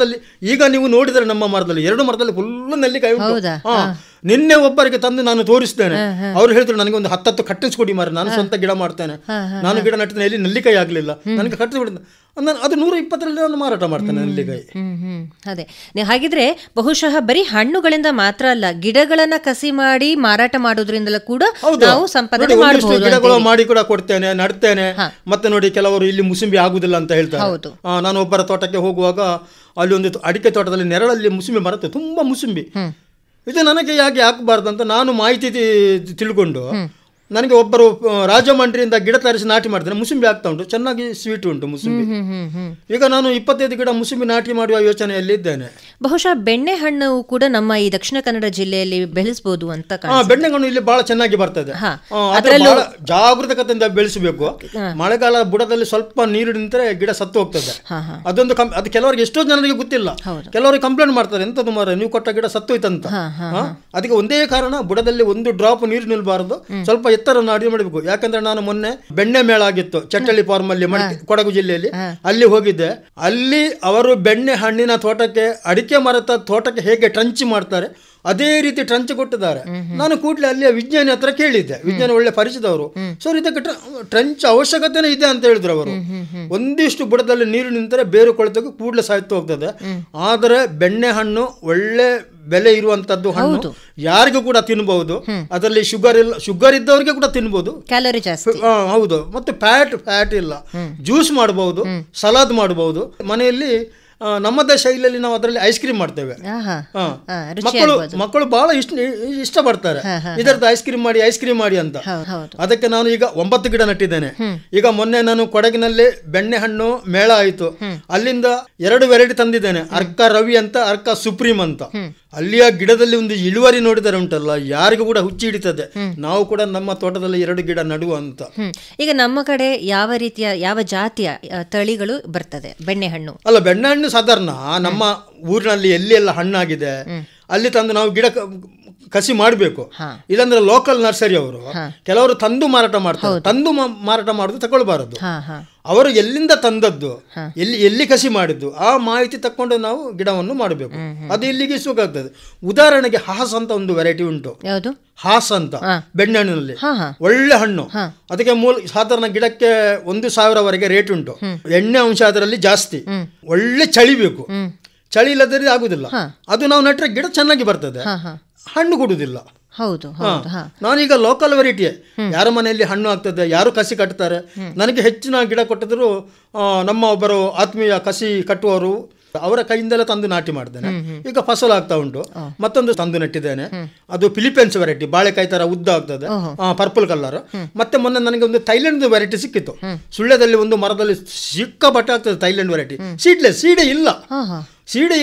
ಈಗ ನೀವು ನೋಡಿದರೆ ನಮ್ಮ ಮರದಲ್ಲಿ 2 ಮರದಲ್ಲಿ ಫುಲ್ ನೆಲ್ಲಿಕಾಯಿ ಉಂಟು. ನಿನ್ನೆ ಒಬ್ಬರಿಗೆ ತಂದು ನಾನು ತೋರಿಸ್ತೇನೆ. ಅವ್ರು ಹೇಳ್ತಾರೆ ನನಗೆ ಒಂದು 10 ಕಟ್ಟಿಸ್ಕೊಡಿ ಮಾರ, ನಾನು ಸ್ವಂತ ಗಿಡ ಮಾಡ್ತೇನೆ, ನಾನು ಗಿಡ ನಟ್ಟಿದ್ದೇನೆ, ಎಲ್ಲಿ ನೆಲ್ಲಿಕಾಯಿ ಆಗಲಿಲ್ಲ, ನನಗೆ ಕಟ್ಟಿಸ್ಕೊಡಿ. ಅದು 120ರಲ್ಲಿ ನಾನು ಮಾರಾಟ ಮಾಡ್ತೇನೆ ನೆಲ್ಲಿಕಾಯಿ. ಅದೇ ಹಾಗಿದ್ರೆ ಬಹುಶಃ ಬರೀ ಹಣ್ಣುಗಳಿಂದ ಮಾತ್ರ ಅಲ್ಲ, ಗಿಡಗಳನ್ನ ಕಸಿ ಮಾಡಿ ಮಾರಾಟ ಮಾಡೋದ್ರಿಂದಲೂ ಕೂಡ ನಾವು ಸಂಪಾದನೆ ಮಾಡಬಹುದು. ಗಿಡಗಳು ಮಾಡಿ ಕೂಡ ಕೊಡ್ತೇನೆ, ನಡ್ತೇನೆ. ಮತ್ತೆ ನೋಡಿ, ಕೆಲವರು ಇಲ್ಲಿ ಮುಸುಂಬಿ ಆಗುದಿಲ್ಲ ಅಂತ ಹೇಳ್ತಾರೆ. ನಾನು ಒಬ್ಬರ ತೋಟಕ್ಕೆ ಹೋಗುವಾಗ ಅಲ್ಲಿ ಒಂದು ಅಡಿಕೆ ತೋಟದಲ್ಲಿ ನೆರಳಲ್ಲಿ ಮುಸುಂಬಿ ಬರುತ್ತೆ, ತುಂಬಾ ಮುಸುಂಬಿ. ಇದು ನನಗೆ ಯಾಕೆ ಹಾಕಬಾರ್ದಂತ ನಾನು ಮಾಹಿತಿ ತಿಳ್ಕೊಂಡು ನನಗೆ ಒಬ್ಬರು ರಾಜಮಂಡ್ರಿಯಿಂದ ಗಿಡ ತರಿಸಿ ನಾಟಿ ಮಾಡಿದ್ರೆ ಮುಸುಂಬಿ ಆಗ್ತಾ ಉಂಟು, ಚೆನ್ನಾಗಿ ಸ್ವೀಟ್ ಉಂಟು ಮುಸುಂಬಿ. ಈಗ ನಾನು 25 ಗಿಡ ಮುಸುಂಬಿ ನಾಟಿ ಮಾಡುವ ಯೋಚನೆಯಲ್ಲಿ ಇದ್ದೇನೆ. ಬಹುಶಃ ಬೆಣ್ಣೆ ಹಣ್ಣು ಕೂಡ ನಮ್ಮ ಈ ದಕ್ಷಿಣ ಕನ್ನಡ ಜಿಲ್ಲೆಯಲ್ಲಿ ಬೆಳೆಸಬಹುದು ಅಂತ. ಬೆಣ್ಣೆ ಹಣ್ಣು ಇಲ್ಲಿ ಬಹಳ ಚೆನ್ನಾಗಿ ಬರ್ತದೆ. ಜಾಗೃತಕತೆಯಿಂದ ಬೆಳೆಸಬೇಕು. ಮಳೆಗಾಲ ಬುಡದಲ್ಲಿ ಸ್ವಲ್ಪ ನೀರು ನಿಂತರೆ ಗಿಡ ಸತ್ತು ಹೋಗ್ತದೆ. ಅದು ಕೆಲವರಿಗೆ ಎಷ್ಟೋ ಜನರಿಗೆ ಗೊತ್ತಿಲ್ಲ. ಕೆಲವರಿಗೆ ಕಂಪ್ಲೇಂಟ್ ಮಾಡ್ತಾರೆ, ಎಂತದ್ದು ಮಾರ ನೀವು ಕೊಟ್ಟ ಗಿಡ ಸತ್ತೋಯ್ತಂತ. ಅದಕ್ಕೆ ಒಂದೇ ಕಾರಣ, ಬುಡದಲ್ಲಿ ಒಂದು ಡ್ರಾಪ್ ನೀರು ನಿಲ್ಬಾರದು, ಸ್ವಲ್ಪ ಎತ್ತರ ನಾಟಿ ಮಾಡಬೇಕು. ಯಾಕಂದ್ರೆ ನಾನು ಮೊನ್ನೆ ಬೆಣ್ಣೆ ಮೇಳ ಆಗಿತ್ತು ಚಟ್ಟಳ್ಳಿ ಫಾರ್ಮ್ ಅಲ್ಲಿ, ಕೊಡಗು ಜಿಲ್ಲೆಯಲ್ಲಿ. ಅಲ್ಲಿ ಹೋಗಿದ್ದೆ. ಅಲ್ಲಿ ಅವರು ಬೆಣ್ಣೆ ಹಣ್ಣಿನ ತೋಟಕ್ಕೆ, ಅಡಿಕೆ ಮರದ ತೋಟಕ್ಕೆ ಹೇಗೆ ಟ್ರಂಚ್ ಮಾಡ್ತಾರೆ ಅದೇ ರೀತಿ ಟ್ರಂಚ್ ಕೊಟ್ಟಿದ್ದಾರೆ. ನಾನು ಕೂಡಲೇ ಅಲ್ಲಿಯ ವಿಜ್ಞಾನಿ ಹತ್ರ ಕೇಳಿದ್ದೆ, ವಿಜ್ಞಾನಿ ಒಳ್ಳೆ ಪರಿಚಿತವರು. ಸರ್ ಇದಕ್ಕೆ ಟ್ರಂಚ್ ಅವಶ್ಯಕತೆನೇ ಇದೆ ಅಂತ ಹೇಳಿದ್ರು ಅವರು. ಒಂದಿಷ್ಟು ಬುಡದಲ್ಲಿ ನೀರು ನಿಂತರೆ ಬೇರು ಕೊಳೆತಕ್ಕೆ ಕೂಡಲೇ ಸಾಯ್ತು ಹೋಗ್ತದೆ. ಆದರೆ ಬೆಣ್ಣೆ ಹಣ್ಣು ಒಳ್ಳೆ ಬೆಲೆ ಇರುವಂತದ್ದು ಹಣ್ಣು, ಯಾರಿಗೂ ಕೂಡ ತಿನ್ಬಹುದು. ಅದರಲ್ಲಿ ಶುಗರ್ ಇದ್ದವರಿಗೆ ಕೂಡ ತಿನ್ಬಹುದು, ಕ್ಯಾಲೋರಿ ಜಾಸ್ತಿ. ಹೌದು, ಮತ್ತೆ ಫ್ಯಾಟ್ ಇಲ್ಲ. ಜ್ಯೂಸ್ ಮಾಡಬಹುದು, ಸಲಾದ್ ಮಾಡಬಹುದು. ಮನೆಯಲ್ಲಿ ನಮ್ಮದೇ ಶೈಲಿಯಲ್ಲಿ ನಾವು ಅದರಲ್ಲಿ ಐಸ್ ಕ್ರೀಮ್ ಮಾಡ್ತೇವೆ. ಮಕ್ಕಳು ಬಹಳ ಇಷ್ಟಪಡ್ತಾರೆ, ಇದರದ್ದು ಐಸ್ ಕ್ರೀಮ್ ಮಾಡಿ ಅಂತ. ಅದಕ್ಕೆ ನಾನು ಈಗ 9 ಗಿಡ ನಟ್ಟಿದ್ದೇನೆ. ಈಗ ಮೊನ್ನೆ ನಾನು ಕೊಡಗಿನಲ್ಲಿ ಬೆಣ್ಣೆ ಹಣ್ಣು ಮೇಳ ಆಯಿತು, ಅಲ್ಲಿಂದ 2 ವೆರೈಟಿ ತಂದಿದ್ದೇನೆ. ಅರ್ಕ ರವಿ ಅಂತ, ಅರ್ಕ ಸುಪ್ರೀಂ ಅಂತ. ಅಲ್ಲಿಯ ಗಿಡದಲ್ಲಿ ಒಂದು ಇಳುವರಿ ನೋಡಿದರೆ ಉಂಟಲ್ಲ, ಯಾರಿಗೂ ಕೂಡ ಹುಚ್ಚಿ ಹಿಡಿತದೆ. ನಾವು ಕೂಡ ನಮ್ಮ ತೋಟದಲ್ಲಿ 2 ಗಿಡ ನಡುವ ಅಂತ. ಈಗ ನಮ್ಮ ಕಡೆ ಯಾವ ರೀತಿಯ ಯಾವ ಜಾತಿಯ ತಳಿಗಳು ಬರ್ತದೆ ಬೆಣ್ಣೆಹಣ್ಣು? ಅಲ್ಲ, ಬೆಣ್ಣೆಹಣ್ಣು ಸಾಧಾರಣ ನಮ್ಮ ಊರಿನಲ್ಲಿ ಎಲ್ಲಿ ಎಲ್ಲ ಹಣ್ಣಾಗಿದೆ ಅಲ್ಲಿ ತಂದು ನಾವು ಗಿಡ ಕಸಿ ಮಾಡಬೇಕು. ಇಲ್ಲಾಂದ್ರೆ ಲೋಕಲ್ ನರ್ಸರಿ ಅವರು ಕೆಲವರು ತಂದು ಮಾರಾಟ ಮಾಡ್ತಾರೆ. ತಂದು ಮಾರಾಟ ಮಾಡುದು ತಗೊಳ್ಬಾರದು. ಅವರು ಎಲ್ಲಿಂದ ತಂದದ್ದು, ಎಲ್ಲಿ ಕಸಿ ಮಾಡಿದ್ದು ಆ ಮಾಹಿತಿ ತಕೊಂಡು ನಾವು ಗಿಡವನ್ನು ಮಾಡಬೇಕು. ಅದು ಇಲ್ಲಿಗೆ ಸುಖಾಗ್ತದೆ. ಉದಾಹರಣೆಗೆ ಹಾಸ್ ಅಂತ ಒಂದು ವೆರೈಟಿ ಉಂಟು. ಯಾವುದು? ಹಾಸ್ ಅಂತ ಬೆಣ್ಣೆಹಣ್ಣಿನಲ್ಲಿ ಒಳ್ಳೆ ಹಣ್ಣು. ಅದಕ್ಕೆ ಸಾಧಾರಣ ಗಿಡಕ್ಕೆ 1,000ವರೆಗೆ ರೇಟ್ ಉಂಟು. ಎಣ್ಣೆ ಅಂಶ ಅದರಲ್ಲಿ ಜಾಸ್ತಿ. ಒಳ್ಳೆ ಚಳಿ ಬೇಕು. ಚಳಿ ಇಲ್ಲದ್ರೆ ಆಗುದಿಲ್ಲ. ಅದು ನಾವು ನೆಟ್ರೆ ಗಿಡ ಚೆನ್ನಾಗಿ ಬರ್ತದೆ, ಹಣ್ಣು ಕೊಡುವುದಿಲ್ಲ. ಹೌದು. ನಾನೀಗ ಲೋಕಲ್ ವೆರೈಟಿಯೇ. ಯಾರ ಮನೆಯಲ್ಲಿ ಹಣ್ಣು ಆಗ್ತದೆ, ಯಾರು ಕಸಿ ಕಟ್ತಾರೆ. ನನಗೆ ಹೆಚ್ಚಿನ ಗಿಡ ಕೊಟ್ಟಿದ್ರು ನಮ್ಮ ಒಬ್ಬರು ಆತ್ಮೀಯ ಕಸಿ ಕಟ್ಟುವವರು, ಅವರ ಕೈಯಿಂದಲೇ ತಂದು ನಾಟಿ ಮಾಡಿದ್ದೇನೆ. ಈಗ ಫಸಲು ಆಗ್ತಾ ಉಂಟು. ಮತ್ತೊಂದು ತಂದು ನೆಟ್ಟಿದ್ದೇನೆ. ಅದು ಫಿಲಿಪೈನ್ಸ್ ವೆರೈಟಿ, ಬಾಳೆಕಾಯಿ ತರ ಉದ್ದ ಆಗ್ತದೆ, ಪರ್ಪಲ್ ಕಲರ್. ಮತ್ತೆ ಮೊನ್ನೆ ನನಗೆ ಒಂದು ಥೈಲ್ಯಾಂಡ್ ವೆರೈಟಿ ಸಿಕ್ಕಿತ್ತು. ಸುಳ್ಳ್ಯದಲ್ಲಿ ಒಂದು ಮರದಲ್ಲಿ ಸಿಕ್ಕಾಪಟ್ಟೆ ಆಗ್ತದೆ ಥೈಲ್ಯಾಂಡ್ ವೆರೈಟಿ. ಸೀಡೆ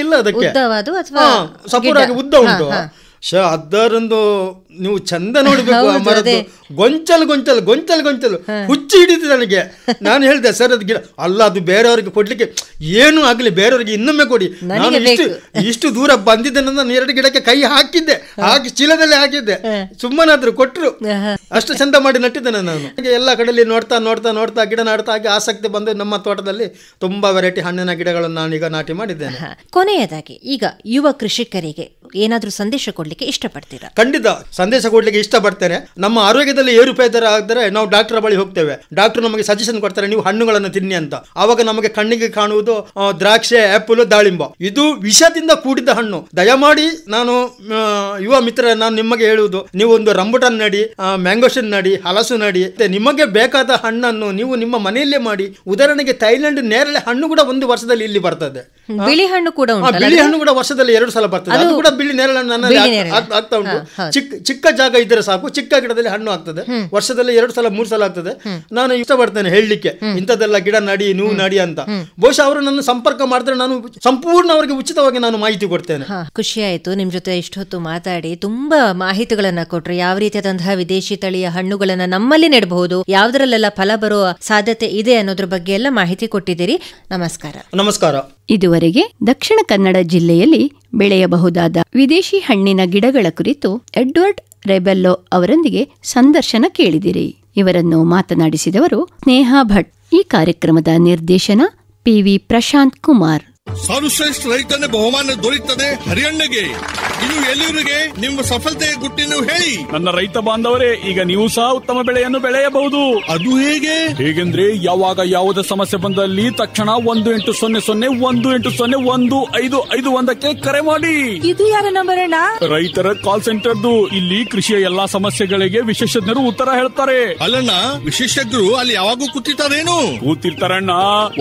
ಇಲ್ಲ ಅದಕ್ಕೆ, ಸಪೂರಾಗಿ ಉದ್ದ ಉಂಟು. ಅದರೊಂದು ನೀವು ಚಂದ ನೋಡ್ಬೇಕು. ಮರದ್ದು ಗೊಂಚಲು ಹುಚ್ಚಿ ಹಿಡಿದು ನನಗೆ. ನಾನು ಹೇಳಿದೆ, ಸರ್ ಅದು ಗಿಡ ಅಲ್ಲ, ಅದು ಬೇರೆಯವರಿಗೆ ಕೊಡ್ಲಿಕ್ಕೆ ಏನು ಆಗ್ಲಿ, ಬೇರೆಯವರಿಗೆ ಇನ್ನೊಮ್ಮೆ ಕೊಡಿ. ನಾನು ಇಷ್ಟು ದೂರ ಬಂದಿದ್ದೆ, ನನ್ನ 2 ಗಿಡಕ್ಕೆ ಕೈ ಹಾಕಿದ್ದೆ, ಚೀಲದಲ್ಲಿ ಹಾಕಿದ್ದೆ. ಸುಮ್ಮನಾದ್ರು ಕೊಟ್ಟರು. ಅಷ್ಟು ಚಂದ ಮಾಡಿ ನಟ್ಟಿದ್ದೇನೆ ನಾನು. ಎಲ್ಲ ಕಡೆಯಲ್ಲಿ ನೋಡ್ತಾ ಗಿಡ ನಾಡ್ತಾ ಆಗಿ ಆಸಕ್ತಿ ಬಂದು ನಮ್ಮ ತೋಟದಲ್ಲಿ ತುಂಬಾ ವೆರೈಟಿ ಹಣ್ಣಿನ ಗಿಡಗಳನ್ನು ನಾನೀಗ ನಾಟಿ ಮಾಡಿದ್ದೇನೆ. ಕೊನೆಯದಾಗಿ ಈಗ ಯುವ ಕೃಷಿಕರಿಗೆ ಏನಾದ್ರೂ ಸಂದೇಶ ಕೊಡ್ಲಿಕ್ಕೆ ಇಷ್ಟಪಡ್ತೀರಾ? ಖಂಡಿತ ಸಂದೇಶ ಕೊಡ್ಲಿಕ್ಕೆ ಇಷ್ಟಪಡ್ತೇನೆ. ನಮ್ಮ ಆರೋಗ್ಯದಲ್ಲಿ ಏರುಪೇರು ಆದರೆ ನಾವು ಡಾಕ್ಟರ್ ಬಳಿ ಹೋಗ್ತೇವೆ. ಡಾಕ್ಟರ್ ನಮಗೆ ಸಜೆಷನ್ ಕೊಡ್ತಾರೆ, ನೀವು ಹಣ್ಣುಗಳನ್ನು ತಿನ್ನಿ ಅಂತ. ಆವಾಗ ನಮಗೆ ಕಣ್ಣಿಗೆ ಕಾಣುವುದು ದ್ರಾಕ್ಷೆ, ಆಪಲ್, ದಾಳಿಂಬ. ಇದು ವಿಷದಿಂದ ಕೂಡಿದ ಹಣ್ಣು. ದಯಮಾಡಿ ನಾನು ಯುವ ಮಿತ್ರ, ನಾನು ನಿಮಗೆ ಹೇಳುವುದು, ನೀವು ಒಂದು ರಂಬುಟಾನ್ ನಡಿ, ಮ್ಯಾಂಗೋಶನ್ ನಡಿ, ಹಲಸು ನಡಿ. ನಿಮಗೆ ಬೇಕಾದ ಹಣ್ಣನ್ನು ನೀವು ನಿಮ್ಮ ಮನೆಯಲ್ಲೇ ಮಾಡಿ. ಉದಾಹರಣೆಗೆ ಥೈಲ್ಯಾಂಡ್ ನೇರಳೆ ಹಣ್ಣು ಕೂಡ 1 ವರ್ಷದಲ್ಲಿ ಇಲ್ಲಿ ಬರ್ತದೆ. ಬಿಳಿ ಹಣ್ಣು ಕೂಡ ಬಿಳಿ ಹಣ್ಣು ಕೂಡ ವರ್ಷದಲ್ಲಿ 2 ಸಲ ಬರ್ತದೆ. ಅದು ಕೂಡ ಬಿಳಿ ನೇರಳೆ ಆಗ್ತಾ ಉಂಟು. ಚಿಕ್ಕ ಜಾಗ ಇದ್ರೆ ಸಾಕು, ಚಿಕ್ಕ ಗಿಡದಲ್ಲಿ ಹಣ್ಣು ಆಗ್ತದೆ. ವರ್ಷದಲ್ಲಿ 2 ಸಲ 3 ಸಲ ಆಗ್ತದೆ. ನಾನು ಇಷ್ಟಪಡ್ತೇನೆ ಹೇಳಲಿಕ್ಕೆ, ಇಂಥದ್ದೆಲ್ಲ ಗಿಡ ನಡಿ, ನೀವು ನಡಿ ಅಂತ. ಬಹುಶಃ ಅವರು ನನ್ನ ಸಂಪರ್ಕ ಮಾಡಿದ್ರೆ ನಾನು ಸಂಪೂರ್ಣ ಅವರಿಗೆ ಉಚಿತವಾಗಿ ನಾನು ಮಾಹಿತಿ ಕೊಡ್ತೇನೆ. ಖುಷಿ ಆಯ್ತು ನಿಮ್ ಜೊತೆ ಇಷ್ಟೊತ್ತು ಮಾತಾಡಿ. ತುಂಬಾ ಮಾಹಿತಿಗಳನ್ನ ಕೊಟ್ರೆ, ಯಾವ ರೀತಿಯಾದಂತಹ ವಿದೇಶಿ ತಳಿಯ ಹಣ್ಣುಗಳನ್ನ ನಮ್ಮಲ್ಲಿ ನೆಡಬಹುದು, ಯಾವ್ದ್ರಲ್ಲೆಲ್ಲ ಫಲ ಬರುವ ಸಾಧ್ಯತೆ ಇದೆ ಅನ್ನೋದ್ರ ಬಗ್ಗೆ ಎಲ್ಲ ಮಾಹಿತಿ ಕೊಟ್ಟಿದ್ದೀರಿ. ನಮಸ್ಕಾರ. ನಮಸ್ಕಾರ. ಇದುವರೆಗೆ ದಕ್ಷಿಣ ಕನ್ನಡ ಜಿಲ್ಲೆಯಲ್ಲಿ ಬೆಳೆಯಬಹುದಾದ ವಿದೇಶಿ ಹಣ್ಣಿನ ಗಿಡಗಳ ಕುರಿತು ಎಡ್ವರ್ಡ್ ರೆಬೆಲ್ಲೋ ಅವರೊಂದಿಗೆ ಸಂದರ್ಶನ ಕೇಳಿದಿರಿ. ಇವರನ್ನು ಮಾತನಾಡಿಸಿದವರು ಸ್ನೇಹಾ ಭಟ್. ಈ ಕಾರ್ಯಕ್ರಮದ ನಿರ್ದೇಶನ PV ಪ್ರಶಾಂತ್ ಕುಮಾರ್. ಸರ್ವಶ್ರೇಷ್ಠ ರೈತನ ಬಹುಮಾನ ದೊರೆಯುತ್ತದೆ ಹರಿಯಣ್ಣಗೆ. ಇದು ಎಲ್ಲಿವರಿಗೆ ನಿಮ್ಮ ಸಫಲತೆಯ ಗುಟ್ಟಿನ ಹೇಳಿ. ನನ್ನ ರೈತ ಬಾಂಧವರೇ, ಈಗ ನೀವು ಸಹ ಉತ್ತಮ ಬೆಳೆಯನ್ನು ಬೆಳೆಯಬಹುದು. ಅದು ಹೇಗೆ? ಹೇಗೆಂದ್ರೆ, ಯಾವಾಗ ಯಾವುದೇ ಸಮಸ್ಯೆ ಬಂದಲ್ಲಿ ತಕ್ಷಣ 1-800-180-1551 ಕರೆ ಮಾಡಿ. ಇದು ಯಾರ ನಂಬರ್ ಅಣ್ಣ? ರೈತರ ಕಾಲ್ ಸೆಂಟರ್ದು. ಇಲ್ಲಿ ಕೃಷಿಯ ಎಲ್ಲಾ ಸಮಸ್ಯೆಗಳಿಗೆ ವಿಶೇಷಜ್ಞರು ಉತ್ತರ ಹೇಳ್ತಾರೆ. ಅಲ್ಲಣ್ಣ, ವಿಶೇಷಜ್ಞರು ಅಲ್ಲಿ ಯಾವಾಗೂ ಕೂತಿರ್ತಾರೇನು? ಕೂತಿರ್ತಾರಣ್ಣ.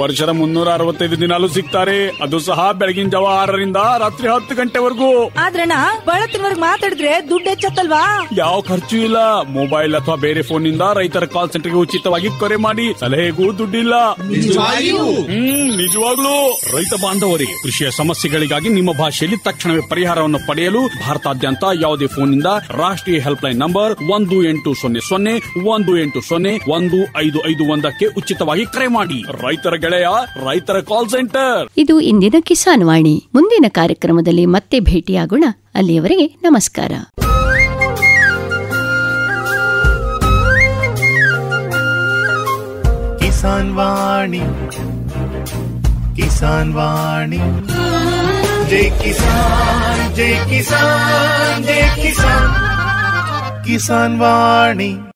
ವರ್ಷದ 365 ದಿನಾಲೂ ಸಿಗ್ತಾರೆ. ಅದು ಸಹ ಬೆಳಗಿನ ಜಾವ 6ರಿಂದ ರಾತ್ರಿ 10 ಗಂಟೆವರೆಗೂ. ಆದ್ರಣ್ಣ, ಬಳತ್ತಿನವರೆಗೆ ಮಾತಾಡಿದ್ರೆ ದುಡ್ಡು ಹೆಚ್ಚತ್ತಲ್ವಾ? ಯಾವ ಖರ್ಚು ಇಲ್ಲ. ಮೊಬೈಲ್ ಅಥವಾ ಬೇರೆ ಫೋನ್ ನಿಂದ ರೈತರ ಕಾಲ್ ಸೆಂಟರ್ಗೆ ಉಚಿತವಾಗಿ ಕರೆ ಮಾಡಿ. ಸಲಹೆಗೂ ದುಡ್ಡಿಲ್ಲ. ನಿಜವಾಗ್ಲೂ. ರೈತ ಬಾಂಧವರಿಗೆ ಕೃಷಿಯ ಸಮಸ್ಯೆಗಳಿಗಾಗಿ ನಿಮ್ಮ ಭಾಷೆಯಲ್ಲಿ ತಕ್ಷಣವೇ ಪರಿಹಾರವನ್ನು ಪಡೆಯಲು ಭಾರತಾದ್ಯಂತ ಯಾವುದೇ ಫೋನ್ ನಿಂದ ರಾಷ್ಟ್ರೀಯ ಹೆಲ್ಪ್ ಲೈನ್ ನಂಬರ್ 1-800-180-1551 ಉಚಿತವಾಗಿ ಕರೆ ಮಾಡಿ. ರೈತರ ಗೆಳೆಯ, ರೈತರ ಕಾಲ್ ಸೆಂಟರ್. ಇದು ಇಂದಿನ ಕಿಸಾನ್ ವಾಣಿ. ಮುಂದಿನ ಕಾರ್ಯಕ್ರಮದಲ್ಲಿ ಮತ್ತೆ ಭೇಟಿಯಾಗೋಣ. ಅಲ್ಲಿಯವರೆಗೆ ನಮಸ್ಕಾರ. ಕಿಸಾನ್ ವಾಣಿ, ಕಿಸಾನ್ ವಾಣಿ, ಜೈ ಕಿಸಾನ್, ಜೈ ಕಿಸಾನ್, ಜೈ ಕಿಸಾನ್, ಕಿಸಾನ್ ವಾಣಿ.